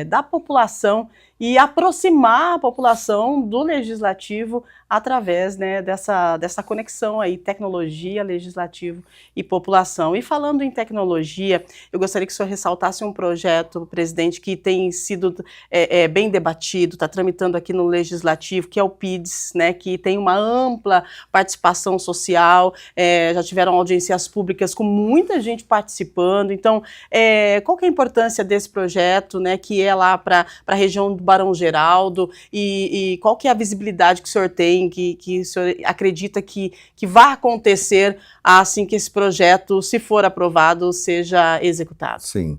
Speaker 1: da população e aproximar a população do legislativo através, né, dessa conexão aí, tecnologia, legislativo e população. E falando em tecnologia, eu gostaria que o senhor ressaltasse um projeto, presidente, que tem sido bem debatido, está tramitando aqui no legislativo, que é o PIDS, né, que tem uma ampla participação social, já tiveram audiências públicas com muita gente participando. Então, qual que é a importância desse projeto, né, que é lá para a região do Barão Geraldo, e qual que é a visibilidade que o senhor tem, que o senhor acredita que vai acontecer assim que esse projeto, se for aprovado, seja executado?
Speaker 3: Sim.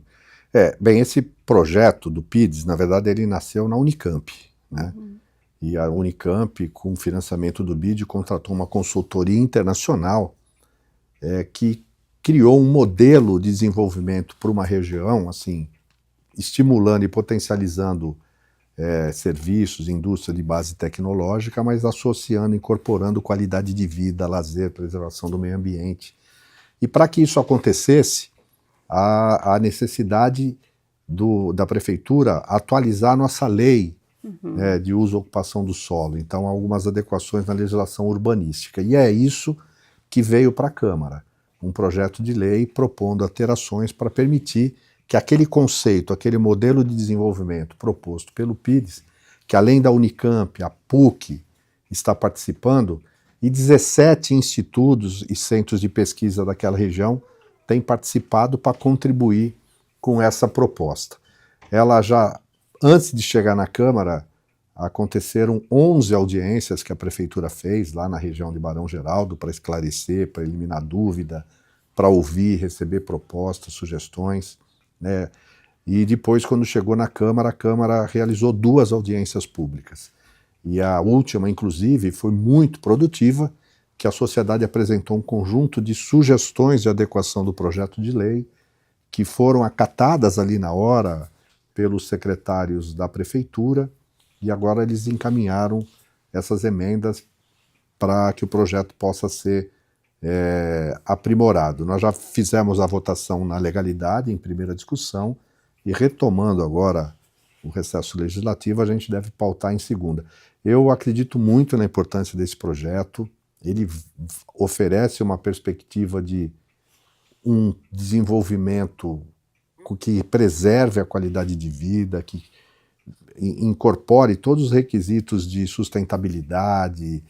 Speaker 3: Bem, esse projeto do PIDS, na verdade, ele nasceu na Unicamp, né? E a Unicamp, com o financiamento do BID, contratou uma consultoria internacional que criou um modelo de desenvolvimento para uma região, assim, estimulando e potencializando serviços, indústria de base tecnológica, mas associando, incorporando qualidade de vida, lazer, preservação do meio ambiente. E para que isso acontecesse, a necessidade da prefeitura atualizar a nossa lei de uso e ocupação do solo. Então, algumas adequações na legislação urbanística. E é isso que veio para a Câmara. Um projeto de lei propondo alterações para permitir que aquele conceito, aquele modelo de desenvolvimento proposto pelo PIDS, que além da Unicamp, a PUC está participando, e 17 institutos e centros de pesquisa daquela região têm participado para contribuir com essa proposta. Ela já, antes de chegar na Câmara, aconteceram 11 audiências que a Prefeitura fez lá na região de Barão Geraldo para esclarecer, para eliminar dúvida, para ouvir, receber propostas, sugestões, né? E depois, quando chegou na Câmara, a Câmara realizou 2 audiências públicas. E a última, inclusive, foi muito produtiva, que a sociedade apresentou um conjunto de sugestões de adequação do projeto de lei, que foram acatadas ali na hora pelos secretários da Prefeitura, e agora eles encaminharam essas emendas para que o projeto possa ser aprimorado. Nós já fizemos a votação na legalidade, em primeira discussão, e retomando agora o recesso legislativo, a gente deve pautar em segunda. Eu acredito muito na importância desse projeto. Ele oferece uma perspectiva de um desenvolvimento que preserve a qualidade de vida, que incorpore todos os requisitos de sustentabilidade,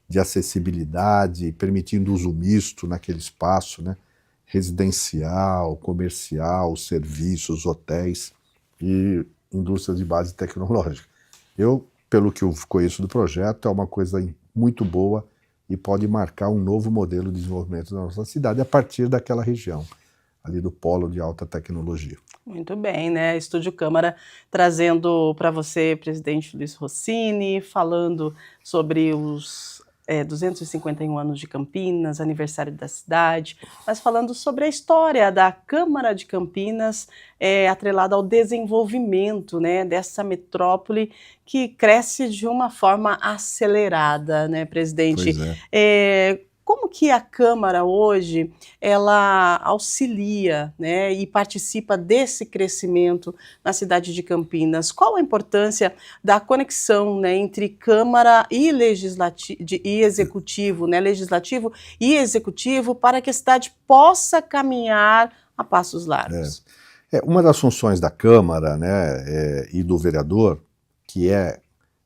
Speaker 3: de acessibilidade, permitindo uso misto naquele espaço, né? Residencial, comercial, serviços, hotéis e indústrias de base tecnológica. Pelo que eu conheço do projeto, é uma coisa muito boa e pode marcar um novo modelo de desenvolvimento da nossa cidade a partir daquela região, ali do polo de alta tecnologia.
Speaker 1: Muito bem, né? Estúdio Câmara trazendo para você, presidente Luiz Rossini, falando sobre os 251 anos de Campinas, aniversário da cidade, mas falando sobre a história da Câmara de Campinas, atrelada ao desenvolvimento, né, dessa metrópole que cresce de uma forma acelerada, né, presidente?
Speaker 3: Pois é.
Speaker 1: Como que a Câmara hoje, ela auxilia, né, e participa desse crescimento na cidade de Campinas? Qual a importância da conexão, né, entre Câmara e Executivo, né, Legislativo e Executivo, para que a cidade possa caminhar a passos largos?
Speaker 3: Uma das funções da Câmara, né, e do vereador, que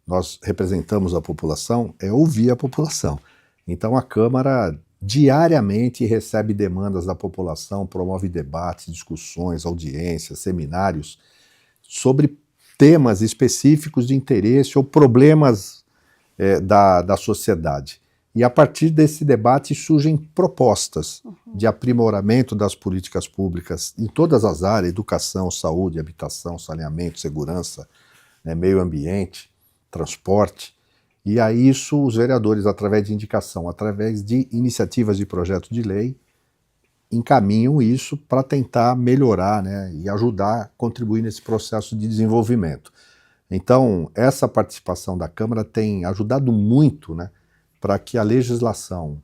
Speaker 3: nós representamos a população, é ouvir a população. Então a Câmara diariamente recebe demandas da população, promove debates, discussões, audiências, seminários sobre temas específicos de interesse ou problemas da sociedade. E a partir desse debate surgem propostas de aprimoramento das políticas públicas em todas as áreas: educação, saúde, habitação, saneamento, segurança, né, meio ambiente, transporte. E a isso os vereadores, através de indicação, através de iniciativas de projeto de lei, encaminham isso para tentar melhorar, né, e ajudar a contribuir nesse processo de desenvolvimento. Então, essa participação da Câmara tem ajudado muito, né, para que a legislação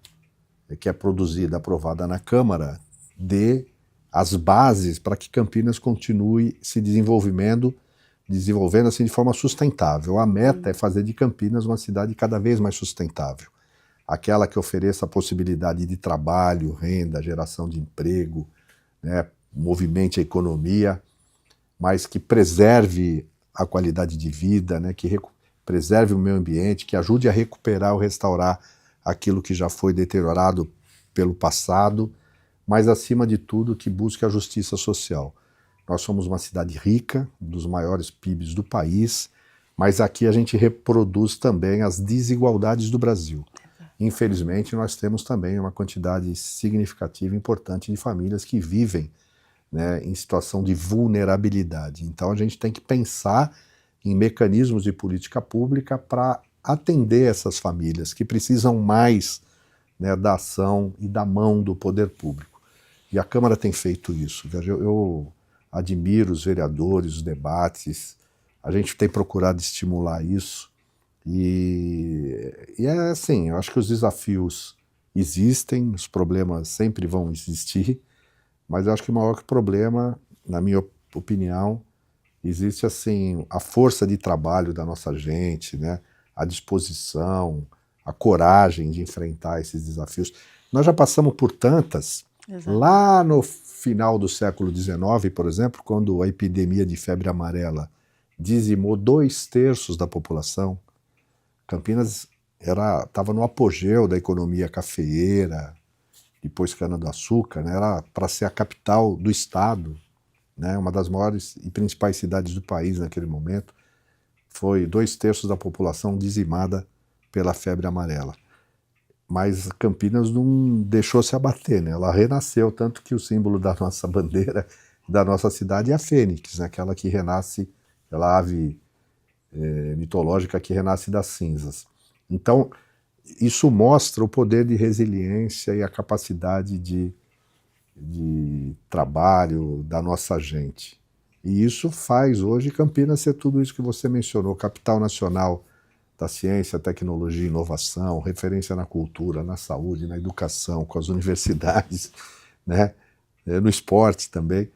Speaker 3: que é produzida, aprovada na Câmara, dê as bases para que Campinas continue se desenvolvendo desenvolvendo assim de forma sustentável. A meta é fazer de Campinas uma cidade cada vez mais sustentável. Aquela que ofereça a possibilidade de trabalho, renda, geração de emprego, né, movimente a economia, mas que preserve a qualidade de vida, né, que preserve o meio ambiente, que ajude a recuperar ou restaurar aquilo que já foi deteriorado pelo passado, mas acima de tudo que busque a justiça social. Nós somos uma cidade rica, dos maiores PIBs do país, mas aqui a gente reproduz também as desigualdades do Brasil. Infelizmente, nós temos também uma quantidade significativa e importante de famílias que vivem, né, em situação de vulnerabilidade. Então a gente tem que pensar em mecanismos de política pública para atender essas famílias que precisam mais, né, da ação e da mão do poder público. E a Câmara tem feito isso. Eu admiro os vereadores, os debates, a gente tem procurado estimular isso. E é assim, eu acho que os desafios existem, os problemas sempre vão existir, mas eu acho que o maior problema, na minha opinião, existe assim a força de trabalho da nossa gente, né? A disposição, a coragem de enfrentar esses desafios. Nós já passamos por tantas. Exato. Lá no final do século XIX, por exemplo, quando a epidemia de febre amarela dizimou 2/3 da população, Campinas estava no apogeu da economia cafeeira, depois cana-do-açúcar, né? Era para ser a capital do estado, né? Uma das maiores e principais cidades do país naquele momento. Foi 2/3 da população dizimada pela febre amarela. Mas Campinas não deixou se abater, né? Ela renasceu, tanto que o símbolo da nossa bandeira, da nossa cidade é a fênix, né? Aquela que renasce, aquela ave mitológica que renasce das cinzas. Então, isso mostra o poder de resiliência e a capacidade de trabalho da nossa gente. E isso faz hoje Campinas ser tudo isso que você mencionou, capital nacional da ciência, tecnologia e inovação, referência na cultura, na saúde, na educação, com as universidades, né? No esporte também.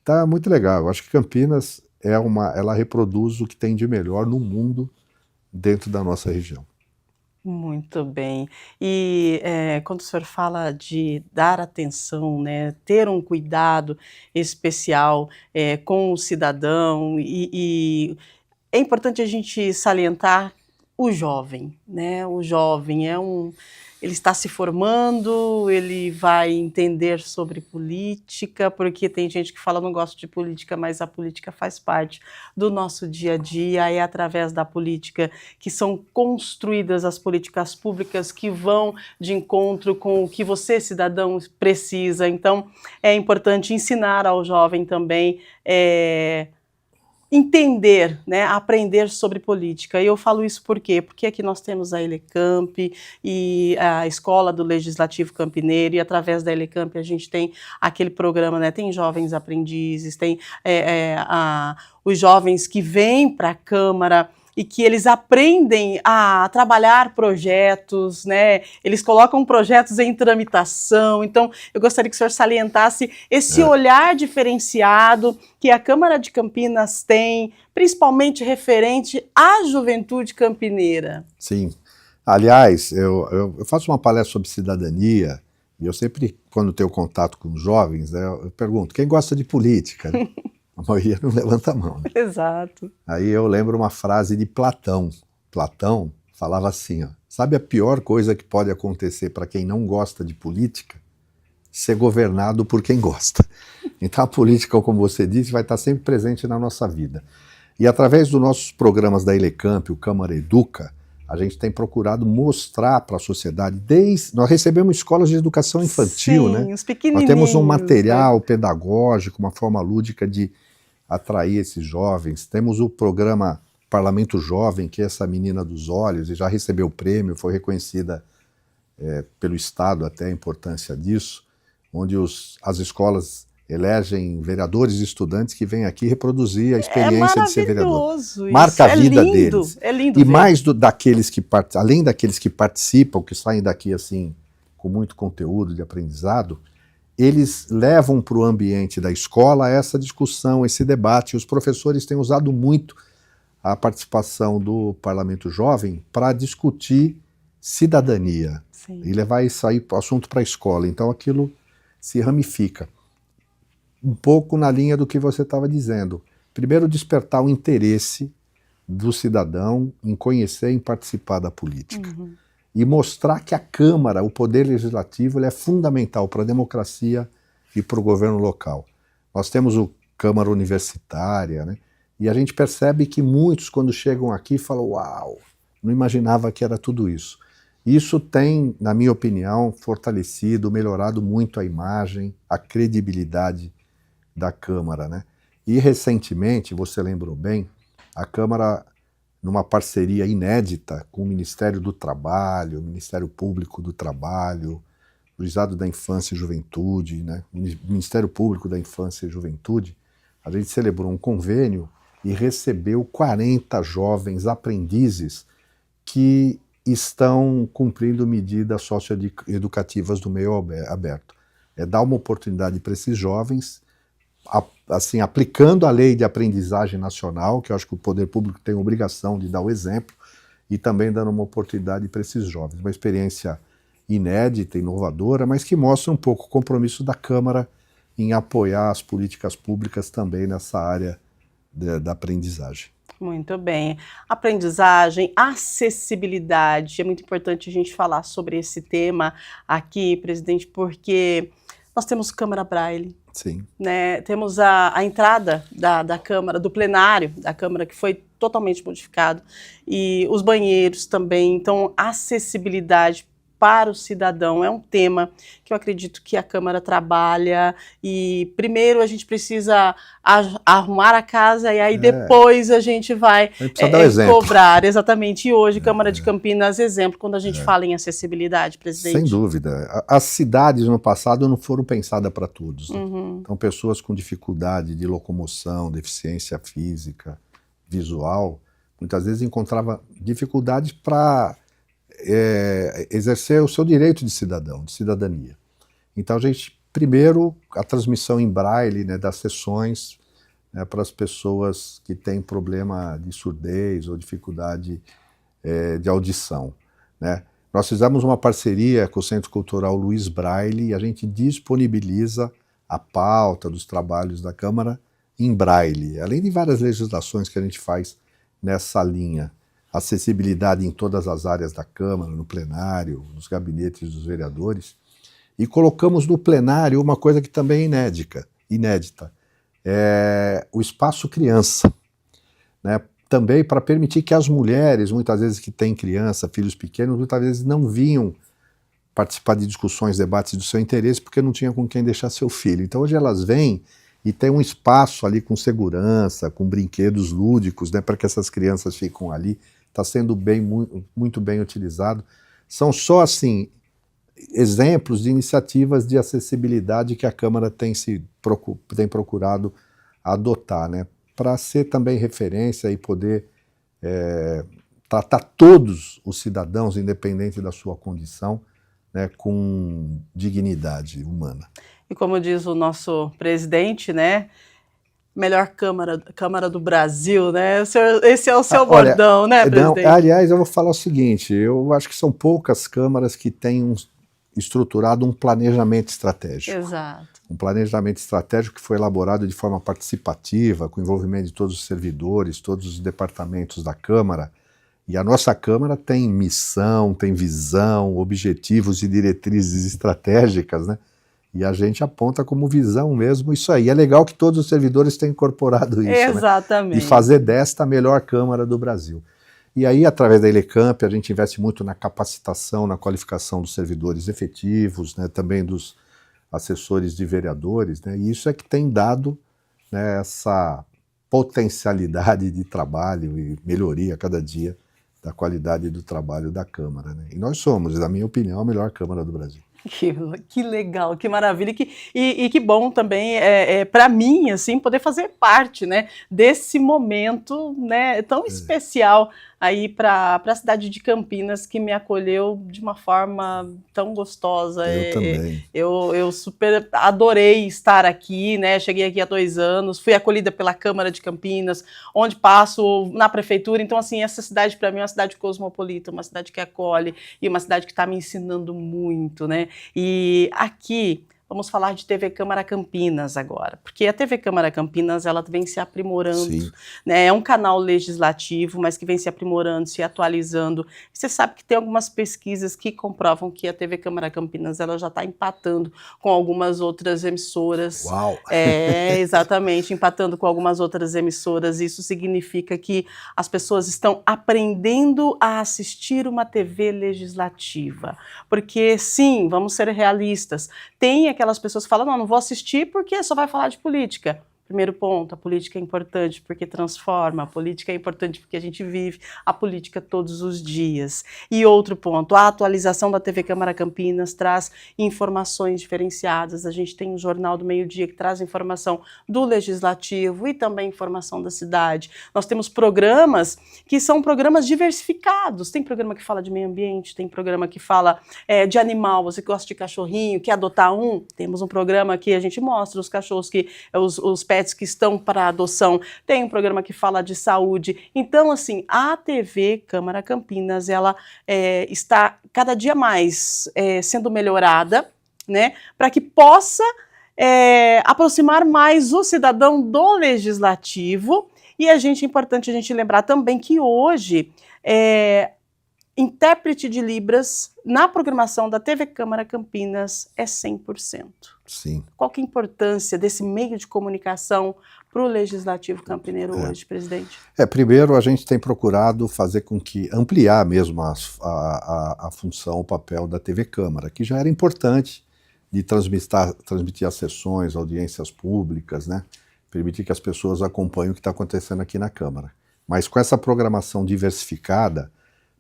Speaker 3: Tá muito legal. Eu acho que Campinas ela reproduz o que tem de melhor no mundo dentro da nossa região.
Speaker 1: Muito bem. E quando o senhor fala de dar atenção, né, ter um cuidado especial com o cidadão, e é importante a gente salientar o jovem, né? O jovem ele está se formando, ele vai entender sobre política, porque tem gente que fala, não gosto de política, mas a política faz parte do nosso dia a dia, é através da política que são construídas as políticas públicas que vão de encontro com o que você, cidadão, precisa. Então, é importante ensinar ao jovem também entender, né, aprender sobre política. E eu falo isso por quê? Porque aqui nós temos a Elecamp e a Escola do Legislativo Campineiro, e através da Elecamp a gente tem aquele programa, né, tem jovens aprendizes, tem os jovens que vêm para a Câmara e que eles aprendem a trabalhar projetos, né? Eles colocam projetos em tramitação. Então, eu gostaria que o senhor salientasse esse olhar diferenciado que a Câmara de Campinas tem, principalmente referente à juventude campineira.
Speaker 3: Sim. Aliás, eu faço uma palestra sobre cidadania, e eu sempre, quando tenho contato com os jovens, né, eu pergunto, quem gosta de política? Né? A maioria não levanta a mão. Né?
Speaker 1: Exato.
Speaker 3: Aí eu lembro uma frase de Platão. Platão falava assim, ó, sabe a pior coisa que pode acontecer para quem não gosta de política? Ser governado por quem gosta. Então a política, como você disse, vai estar sempre presente na nossa vida. E através dos nossos programas da Elecamp, o Câmara Educa, a gente tem procurado mostrar para a sociedade, nós recebemos escolas de educação infantil,
Speaker 1: sim,
Speaker 3: né?
Speaker 1: Os pequenininhos.
Speaker 3: Nós temos um material pedagógico, uma forma lúdica de atrair esses jovens. Temos o programa Parlamento Jovem, que é essa menina dos olhos, e já recebeu o prêmio, foi reconhecida pelo Estado até a importância disso, onde as escolas elegem vereadores e estudantes que vêm aqui reproduzir a experiência de ser vereador. Marca a vida deles.
Speaker 1: É lindo.
Speaker 3: E mais além daqueles que participam, que saem daqui assim com muito conteúdo de aprendizado, eles levam para o ambiente da escola essa discussão, esse debate. Os professores têm usado muito a participação do Parlamento Jovem para discutir cidadania.
Speaker 1: Sim.
Speaker 3: E levar isso aí, o assunto para a escola. Então aquilo se ramifica. Um pouco na linha do que você estava dizendo. Primeiro, despertar o interesse do cidadão em conhecer e em participar da política.
Speaker 1: Uhum.
Speaker 3: E mostrar que a Câmara, o poder legislativo, ele é fundamental para a democracia e para o governo local. Nós temos o Câmara Universitária, né? E a gente percebe que muitos, quando chegam aqui, falam: uau, não imaginava que era tudo isso. Isso tem, na minha opinião, fortalecido, melhorado muito a imagem, a credibilidade da Câmara, né? E recentemente, você lembrou bem, a Câmara, numa parceria inédita com o Ministério do Trabalho, o Ministério Público do Trabalho, o Juizado da Infância e Juventude, né? O Ministério Público da Infância e Juventude, a gente celebrou um convênio e recebeu 40 jovens aprendizes que estão cumprindo medidas socioeducativas do meio aberto. É dar uma oportunidade para esses jovens, assim, aplicando a lei de aprendizagem nacional, que eu acho que o poder público tem a obrigação de dar o exemplo, e também dando uma oportunidade para esses jovens. Uma experiência inédita, inovadora, mas que mostra um pouco o compromisso da Câmara em apoiar as políticas públicas também nessa área da aprendizagem.
Speaker 1: Muito bem. Aprendizagem, acessibilidade. É muito importante a gente falar sobre esse tema aqui, presidente, porque nós temos Câmara Braille.
Speaker 3: Sim.
Speaker 1: Né? Temos a entrada da Câmara, do plenário da Câmara, que foi totalmente modificado, e os banheiros também. Então, acessibilidade para o cidadão é um tema que eu acredito que a Câmara trabalha, e primeiro a gente precisa arrumar a casa, e aí depois a gente vai cobrar. Exatamente. E hoje, Câmara de Campinas, exemplo, quando a gente fala em acessibilidade, presidente.
Speaker 3: Sem dúvida. As cidades no passado não foram pensadas para todos. Né?
Speaker 1: Uhum.
Speaker 3: Então, pessoas com dificuldade de locomoção, deficiência física, visual, muitas vezes encontravam dificuldades para exercer o seu direito de cidadão, de cidadania. Então a gente, primeiro, a transmissão em braille, né, das sessões, né, para as pessoas que têm problema de surdez ou dificuldade de audição, né. Nós fizemos uma parceria com o Centro Cultural Luiz Braille e a gente disponibiliza a pauta dos trabalhos da Câmara em braille, além de várias legislações que a gente faz nessa linha. Acessibilidade em todas as áreas da Câmara, no plenário, nos gabinetes dos vereadores, e colocamos no plenário uma coisa que também é inédita, o espaço criança, né? Também para permitir que as mulheres, muitas vezes que têm criança, filhos pequenos, muitas vezes não vinham participar de discussões, debates do seu interesse, porque não tinha com quem deixar seu filho. Então hoje elas vêm e tem um espaço ali com segurança, com brinquedos lúdicos, né, para que essas crianças fiquem ali. Está sendo muito bem utilizado. São só, assim, exemplos de iniciativas de acessibilidade que a Câmara tem procurado adotar, né, para ser também referência e poder tratar todos os cidadãos, independente da sua condição, né, com dignidade humana.
Speaker 1: E como diz o nosso presidente, né, melhor Câmara do Brasil, né? Esse é o seu bordão, né, presidente?
Speaker 3: Não, aliás, eu vou falar o seguinte, eu acho que são poucas câmaras que têm estruturado um planejamento estratégico.
Speaker 1: Exato.
Speaker 3: Um planejamento estratégico que foi elaborado de forma participativa, com o envolvimento de todos os servidores, todos os departamentos da Câmara. E a nossa Câmara tem missão, tem visão, objetivos e diretrizes estratégicas, né? E a gente aponta como visão mesmo isso aí. É legal que todos os servidores tenham incorporado isso.
Speaker 1: Exatamente.
Speaker 3: Né? E fazer desta a melhor Câmara do Brasil. E aí, através da Elecamp, a gente investe muito na capacitação, na qualificação dos servidores efetivos, né? Também dos assessores de vereadores, né? E isso é que tem dado, né, essa potencialidade de trabalho e melhoria a cada dia da qualidade do trabalho da Câmara. Né? E nós somos, na minha opinião, a melhor Câmara do Brasil.
Speaker 1: Que legal, que maravilha, e que bom também para mim, assim, poder fazer parte, né, desse momento, né, tão especial aí para a cidade de Campinas, que me acolheu de uma forma tão gostosa.
Speaker 3: Eu também.
Speaker 1: Eu super adorei estar aqui, né, cheguei aqui há 2 anos, fui acolhida pela Câmara de Campinas, onde passo na prefeitura, então assim, essa cidade para mim é uma cidade cosmopolita, uma cidade que acolhe e uma cidade que está me ensinando muito, né. E aqui vamos falar de TV Câmara Campinas agora, porque a TV Câmara Campinas ela vem se aprimorando, né? É um canal legislativo, mas que vem se aprimorando, se atualizando. Você sabe que tem algumas pesquisas que comprovam que a TV Câmara Campinas ela já está empatando com algumas outras emissoras.
Speaker 3: Uau!
Speaker 1: Exatamente, empatando com algumas outras emissoras. Isso significa que as pessoas estão aprendendo a assistir uma TV legislativa, porque sim, vamos ser realistas, tem aquelas pessoas que falam, não vou assistir porque só vai falar de política. Primeiro ponto, a política é importante porque transforma, a política é importante porque a gente vive a política todos os dias. E outro ponto, a atualização da TV Câmara Campinas traz informações diferenciadas, a gente tem o Jornal do Meio-Dia que traz informação do Legislativo e também informação da cidade. Nós temos programas que são programas diversificados, tem programa que fala de meio ambiente, tem programa que fala de animal, você gosta de cachorrinho, quer adotar um? Temos um programa que a gente mostra os cachorros, os pets que estão para adoção, tem um programa que fala de saúde. Então, assim, a TV Câmara Campinas, ela está cada dia mais sendo melhorada, né, para que possa aproximar mais o cidadão do legislativo. E é importante a gente lembrar também que hoje intérprete de Libras na programação da TV Câmara Campinas é 100%.
Speaker 3: Sim.
Speaker 1: Qual que é a importância desse meio de comunicação para o Legislativo campineiro hoje, presidente?
Speaker 3: Primeiro, a gente tem procurado fazer com que ampliar mesmo a função, o papel da TV Câmara, que já era importante de transmitir as sessões, audiências públicas, né? Permitir que as pessoas acompanhem o que está acontecendo aqui na Câmara. Mas com essa programação diversificada,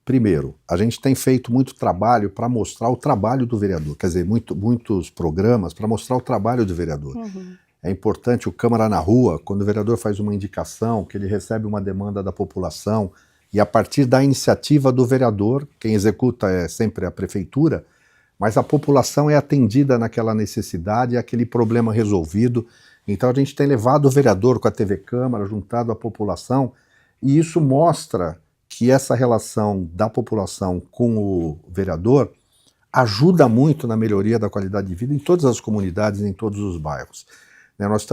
Speaker 3: primeiro, a gente tem feito muito trabalho para mostrar o trabalho do vereador, quer dizer, muitos programas para mostrar o trabalho do vereador. Uhum. É importante o Câmara na Rua, quando o vereador faz uma indicação, que ele recebe uma demanda da população, e a partir da iniciativa do vereador, quem executa é sempre a prefeitura, mas a população é atendida naquela necessidade, aquele problema resolvido. Então a gente tem levado o vereador com a TV Câmara, juntado à população, e isso mostra que essa relação da população com o vereador ajuda muito na melhoria da qualidade de vida em todas as comunidades, em todos os bairros. Nós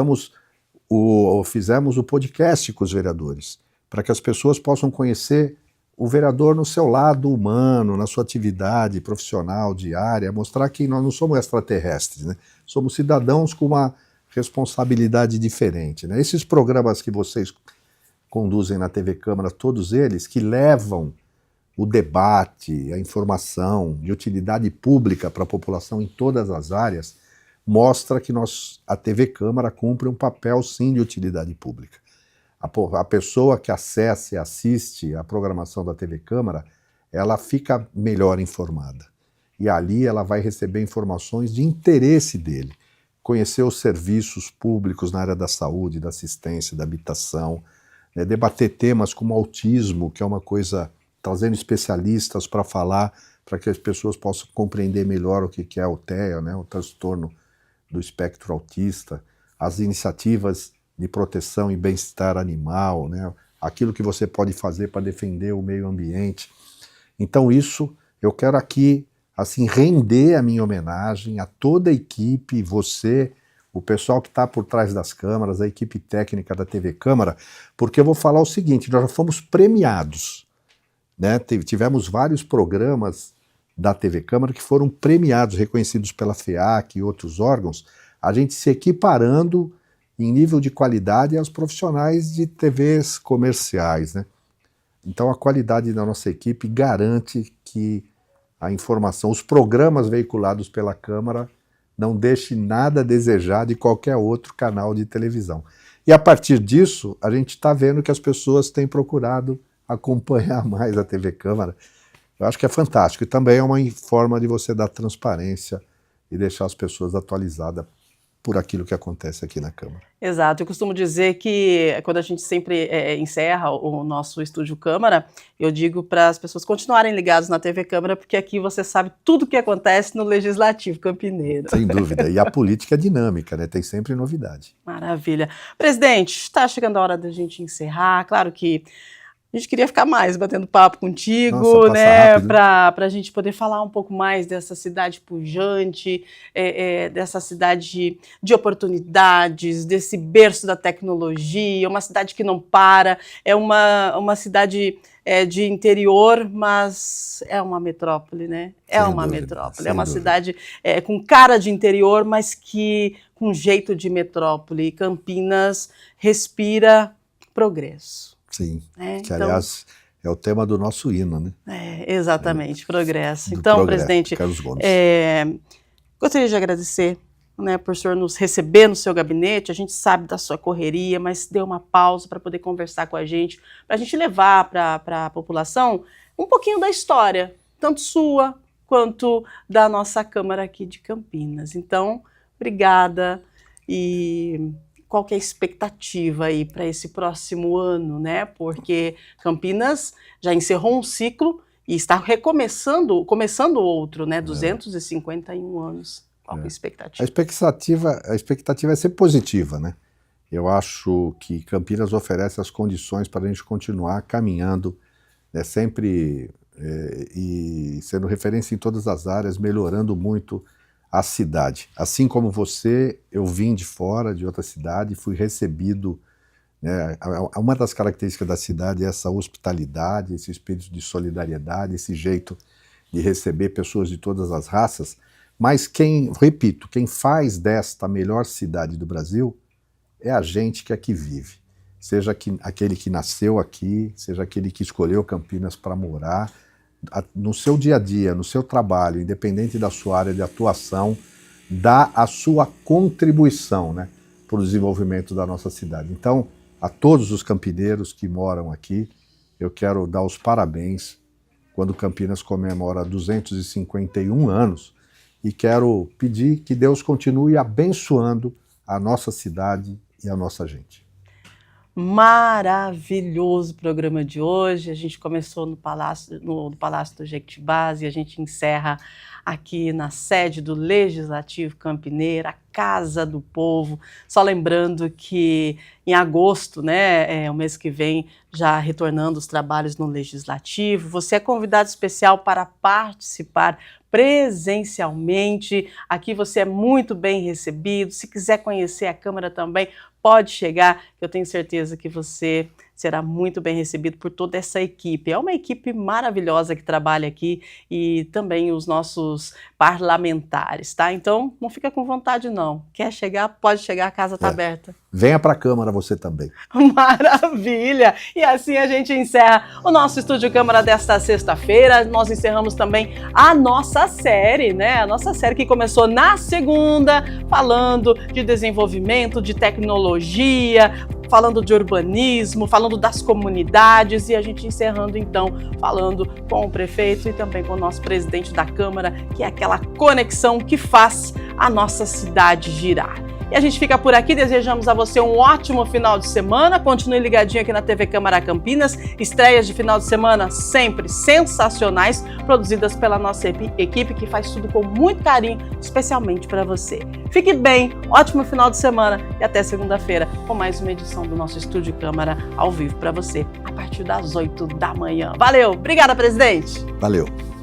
Speaker 3: fizemos o podcast com os vereadores, para que as pessoas possam conhecer o vereador no seu lado humano, na sua atividade profissional, diária, mostrar que nós não somos extraterrestres, né? Somos cidadãos com uma responsabilidade diferente, né? Esses programas que vocês conduzem na TV Câmara, todos eles que levam o debate, a informação de utilidade pública para a população em todas as áreas, mostra que a TV Câmara cumpre um papel sim de utilidade pública. A pessoa que acessa e assiste a programação da TV Câmara, ela fica melhor informada. E ali ela vai receber informações de interesse dele, conhecer os serviços públicos na área da saúde, da assistência, da habitação, debater temas como autismo, que é uma coisa, trazendo especialistas para falar, para que as pessoas possam compreender melhor o que é o TEA, né, o transtorno do espectro autista, as iniciativas de proteção e bem-estar animal, né, aquilo que você pode fazer para defender o meio ambiente. Então isso, eu quero aqui, assim, render a minha homenagem a toda a equipe, você, o pessoal que está por trás das câmaras, a equipe técnica da TV Câmara, porque eu vou falar o seguinte, nós já fomos premiados, né? Tivemos vários programas da TV Câmara que foram premiados, reconhecidos pela FEAC e outros órgãos, a gente se equiparando em nível de qualidade aos profissionais de TVs comerciais, né? Então a qualidade da nossa equipe garante que a informação, os programas veiculados pela Câmara não deixe nada a desejar de qualquer outro canal de televisão. E a partir disso, a gente está vendo que as pessoas têm procurado acompanhar mais a TV Câmara. Eu acho que é fantástico. E também é uma forma de você dar transparência e deixar as pessoas atualizadas por aquilo que acontece aqui na Câmara.
Speaker 1: Exato, eu costumo dizer que quando a gente sempre encerra o nosso Estúdio Câmara, eu digo para as pessoas continuarem ligadas na TV Câmara, porque aqui você sabe tudo o que acontece no Legislativo Campineiro.
Speaker 3: Sem dúvida, e a política é dinâmica, né? Tem sempre novidade.
Speaker 1: Maravilha. Presidente, está chegando a hora da gente encerrar, claro que a gente queria ficar mais batendo papo contigo,
Speaker 3: Nossa,
Speaker 1: né, para a gente poder falar um pouco mais dessa cidade pujante, dessa cidade de oportunidades, desse berço da tecnologia, uma cidade que não para, é uma cidade de interior, mas é uma metrópole, né? É
Speaker 3: Sem
Speaker 1: uma
Speaker 3: dúvida,
Speaker 1: metrópole,
Speaker 3: sem
Speaker 1: é uma
Speaker 3: dúvida.
Speaker 1: cidade com cara de interior, mas que com jeito de metrópole. Campinas respira progresso.
Speaker 3: Sim, que
Speaker 1: Então,
Speaker 3: aliás é o tema do nosso hino, né?
Speaker 1: Exatamente, progresso.
Speaker 3: Do
Speaker 1: Então,
Speaker 3: progresso,
Speaker 1: presidente,
Speaker 3: Carlos Gomes.
Speaker 1: gostaria de agradecer, né, por o senhor nos receber no seu gabinete. A gente sabe da sua correria, mas dê uma pausa para poder conversar com a gente, para a gente levar para a população um pouquinho da história, tanto sua quanto da nossa Câmara aqui de Campinas. Então, obrigada. E qual que é a expectativa aí para esse próximo ano, né? Porque Campinas já encerrou um ciclo e está começando outro, né? 251 anos. Qual que é a expectativa?
Speaker 3: A expectativa é ser positiva, né? Eu acho que Campinas oferece as condições para a gente continuar caminhando, né, sempre e sendo referência em todas as áreas, melhorando muito a cidade. Assim como você, eu vim de fora, de outra cidade, fui recebido, né, uma das características da cidade é essa hospitalidade, esse espírito de solidariedade, esse jeito de receber pessoas de todas as raças, mas quem faz desta a melhor cidade do Brasil é a gente que aqui vive. Seja aquele que nasceu aqui, seja aquele que escolheu Campinas para morar, no seu dia a dia, no seu trabalho, independente da sua área de atuação, dá a sua contribuição, né, para o desenvolvimento da nossa cidade. Então, a todos os campineiros que moram aqui, eu quero dar os parabéns quando Campinas comemora 251 anos e quero pedir que Deus continue abençoando a nossa cidade e a nossa gente.
Speaker 1: Maravilhoso programa de hoje. A gente começou no Palácio do Jequitibás e a gente encerra aqui na sede do Legislativo Campineiro, a Casa do Povo. Só lembrando que em agosto, né, o mês que vem, já retornando os trabalhos no Legislativo, você é convidado especial para participar presencialmente. Aqui você é muito bem recebido. Se quiser conhecer a Câmara também, pode chegar, eu tenho certeza que você será muito bem recebido por toda essa equipe. É uma equipe maravilhosa que trabalha aqui e também os nossos parlamentares, tá? Então, não fica com vontade não. Quer chegar, pode chegar, a casa está aberta.
Speaker 3: Venha para a Câmara você também.
Speaker 1: Maravilha! E assim a gente encerra o nosso Estúdio Câmara desta sexta-feira. Nós encerramos também a nossa série, né? A nossa série que começou na segunda, falando de desenvolvimento, de tecnologia, falando de urbanismo, falando das comunidades, e a gente encerrando então falando com o prefeito e também com o nosso presidente da Câmara, que é aquela conexão que faz a nossa cidade girar. E a gente fica por aqui, desejamos a você um ótimo final de semana, continue ligadinho aqui na TV Câmara Campinas, estreias de final de semana sempre sensacionais, produzidas pela nossa equipe que faz tudo com muito carinho, especialmente para você. Fique bem, ótimo final de semana e até segunda-feira com mais uma edição do nosso Estúdio Câmara ao vivo para você, a partir das 8 da manhã. Valeu, obrigada, presidente!
Speaker 3: Valeu!